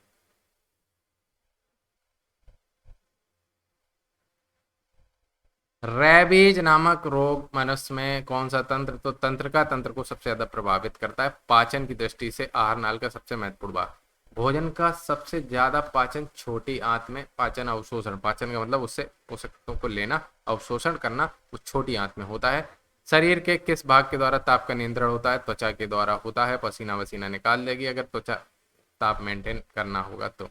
रैबीज नामक रोग मनुष्य में कौन सा तंत्र? तो तंत्रिका तंत्र को सबसे ज्यादा प्रभावित करता है। पाचन की दृष्टि से आहार नाल का सबसे महत्वपूर्ण भाग, भोजन का सबसे ज्यादा पाचन छोटी आंत में, पाचन अवशोषण, पाचन का मतलब उससे पोषक तत्वों को लेना, अवशोषण करना, वो छोटी आंत में होता है। शरीर के किस भाग के द्वारा ताप का नियंत्रण होता है? त्वचा के द्वारा होता है। पसीना वसीना निकाल देगी अगर त्वचा ताप मेंटेन करना होगा तो।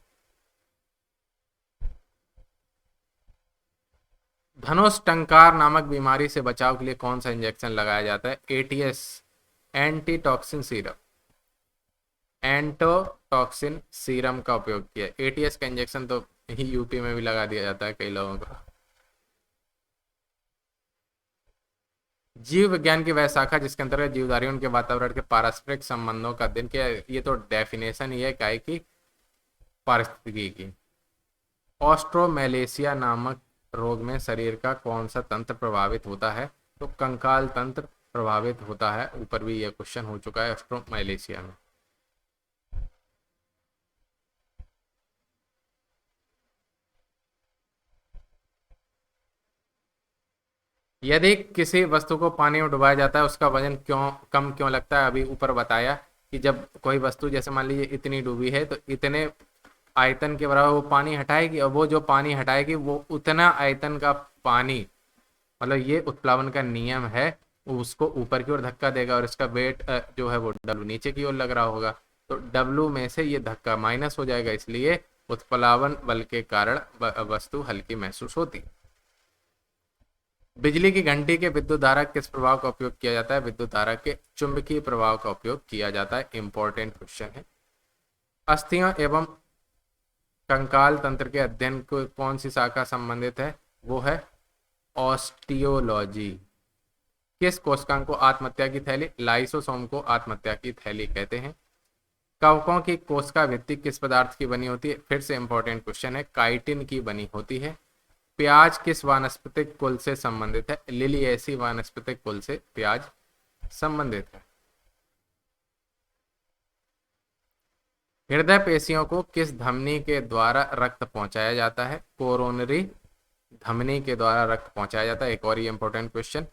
धनुष टंकार नामक बीमारी से बचाव के लिए कौन सा इंजेक्शन लगाया जाता है? ATS, anti toxin serum, antitoxin serum का उपयोग किया। एटीएस का इंजेक्शन तो यूपी में भी लगा दिया जाता है कई लोगों को। जीव विज्ञान की वह शाखा जिसके अंतर्गत जीवधारी उनके वातावरण के पारस्परिक संबंधों का अध्ययन किया। ये तो डेफिनेशन ही है काय की, पारिस्थितिकी की। ऑस्ट्रोमेलेशिया नामक रोग में शरीर का कौन सा तंत्र प्रभावित होता है? तो कंकाल तंत्र प्रभावित होता है। ऊपर भी यह क्वेश्चन हो चुका है ऑस्ट्रोमेलेशिया में। यदि किसी वस्तु को पानी में डुबाया जाता है उसका वजन कम क्यों लगता है? अभी ऊपर बताया कि जब कोई वस्तु जैसे मान लीजिए इतनी डूबी है तो इतने आयतन के बराबर वो पानी हटाएगी, और वो जो पानी हटाएगी वो उतना आयतन का पानी, मतलब ये उत्प्लावन का नियम है, उसको ऊपर की ओर धक्का देगा और इसका वेट जो है वो डब्ल्यू नीचे की ओर लग रहा होगा, तो डब्ल्यू में से ये धक्का माइनस हो जाएगा, इसलिए उत्प्लावन बल के कारण वस्तु हल्की महसूस होती। बिजली की घंटी के विद्युत धारा किस प्रभाव का उपयोग किया जाता है? विद्युत धारा के चुंबकीय प्रभाव का उपयोग किया जाता है। इंपॉर्टेंट क्वेश्चन है। अस्थियों एवं कंकाल तंत्र के अध्ययन को कौन सी शाखा संबंधित है? वो है ऑस्टियोलॉजी। किस कोशिकांग को आत्महत्या की थैली? लाइसोसोम को आत्महत्या की थैली कहते हैं। कवकों की कोशिका भित्ति किस पदार्थ की बनी होती है? फिर से इंपॉर्टेंट क्वेश्चन है, काइटिन की बनी होती है। प्याज किस वानस्पतिक कुल से संबंधित है? लिलिएसी वानस्पतिक कुल से प्याज संबंधित है। हृदय पेशियों को किस धमनी के द्वारा रक्त पहुंचाया जाता है? कोरोनरी धमनी के द्वारा रक्त पहुंचाया जाता है। एक और ये इंपॉर्टेंट क्वेश्चन,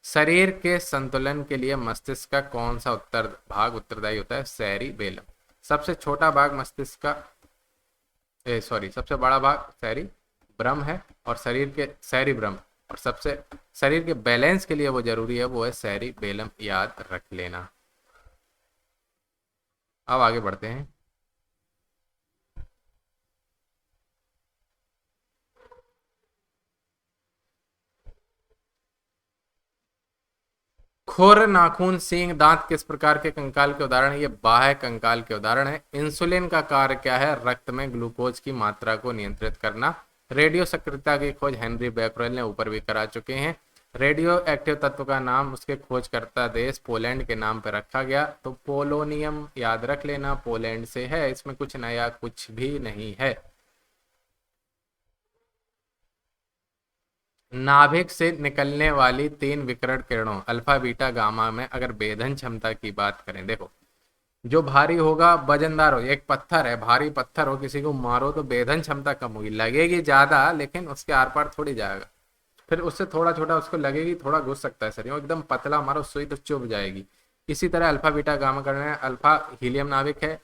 शरीर के संतुलन के लिए मस्तिष्क का कौन सा भाग उत्तरदायी होता है? सेरिबेलम। सबसे छोटा भाग मस्तिष्क का सबसे बड़ा भाग सेरिब्रम है, और सेरिब्रम, और सबसे शरीर के बैलेंस के लिए वो जरूरी है, वो है सेरिबेलम, याद रख लेना। अब आगे बढ़ते हैं। खुर, नाखून, सींग, दांत किस प्रकार के कंकाल के उदाहरण है? ये बाह्य कंकाल के उदाहरण है। इंसुलिन का कार्य क्या है? रक्त में ग्लूकोज की मात्रा को नियंत्रित करना। रेडियो सक्रियता की खोज हेनरी बैकरेल ने ऊपर भी करा चुके हैं। रेडियो एक्टिव तत्व का नाम उसके खोजकर्ता देश पोलैंड के नाम पर रखा गया, तो पोलोनियम, याद रख लेना, पोलैंड से है। इसमें कुछ नया कुछ भी नहीं है। नाभिक से निकलने वाली 3 विकिरण किरणों अल्फा, बीटा, गामा में अगर भेदन क्षमता की बात करें, देखो जो भारी होगा, वजनदार हो, एक पत्थर है, भारी पत्थर हो, किसी को मारो तो भेदन क्षमता कम होगी, लगेगी ज्यादा लेकिन उसके आर पार थोड़ी जाएगा। फिर उससे थोड़ा छोटा उसको लगेगी, थोड़ा घुस सकता है शरीर में, एकदम पतला मारो सुई तो चुभ जाएगी। इसी तरह अल्फा, बीटा, गामा करना है। अल्फा हीलियम नाभिक है,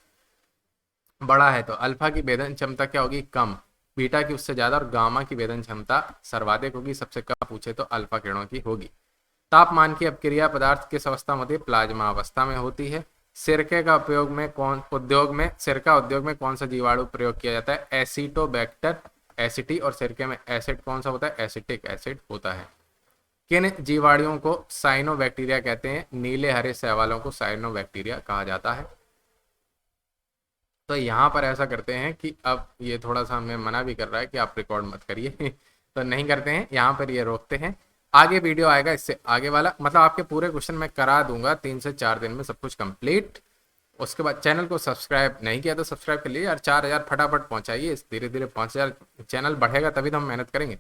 बड़ा है, तो अल्फा की भेदन क्षमता क्या होगी? कम। बीटा की उससे ज्यादा, और गामा की भेदन क्षमता सर्वाधिक होगी। सबसे कम पूछे तो अल्फा किरणों की होगी। तापमान की अपक्रिया पदार्थ किस अवस्था में होती है? प्लाज्मा अवस्था में होती है। सिरके का उपयोग में सिरका उद्योग में कौन सा जीवाणु प्रयोग किया जाता है? एसिटोबैक्टर एसिटी, और सिरके में एसिड कौन सा होता है? एसिटिक एसिड होता है। किन जीवाणुओं को साइनोबैक्टीरिया कहते हैं? नीले हरे शैवालों को साइनोबैक्टीरिया कहा जाता है। तो यहाँ पर ऐसा करते हैं कि अब ये थोड़ा सा हमें मना भी कर रहा है कि आप रिकॉर्ड मत करिए तो नहीं करते हैं, यहाँ पर ये रोकते हैं। आगे वीडियो आएगा इससे आगे वाला, मतलब आपके पूरे क्वेश्चन मैं करा दूंगा 3 से 4 दिन में सब कुछ कंप्लीट। उसके बाद चैनल को सब्सक्राइब नहीं किया तो सब्सक्राइब कर लीजिए, और 4000 फटाफट पहुँचाइए। धीरे धीरे 5000 चैनल बढ़ेगा तभी तो हम मेहनत करेंगे।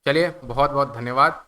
चलिए, बहुत बहुत धन्यवाद।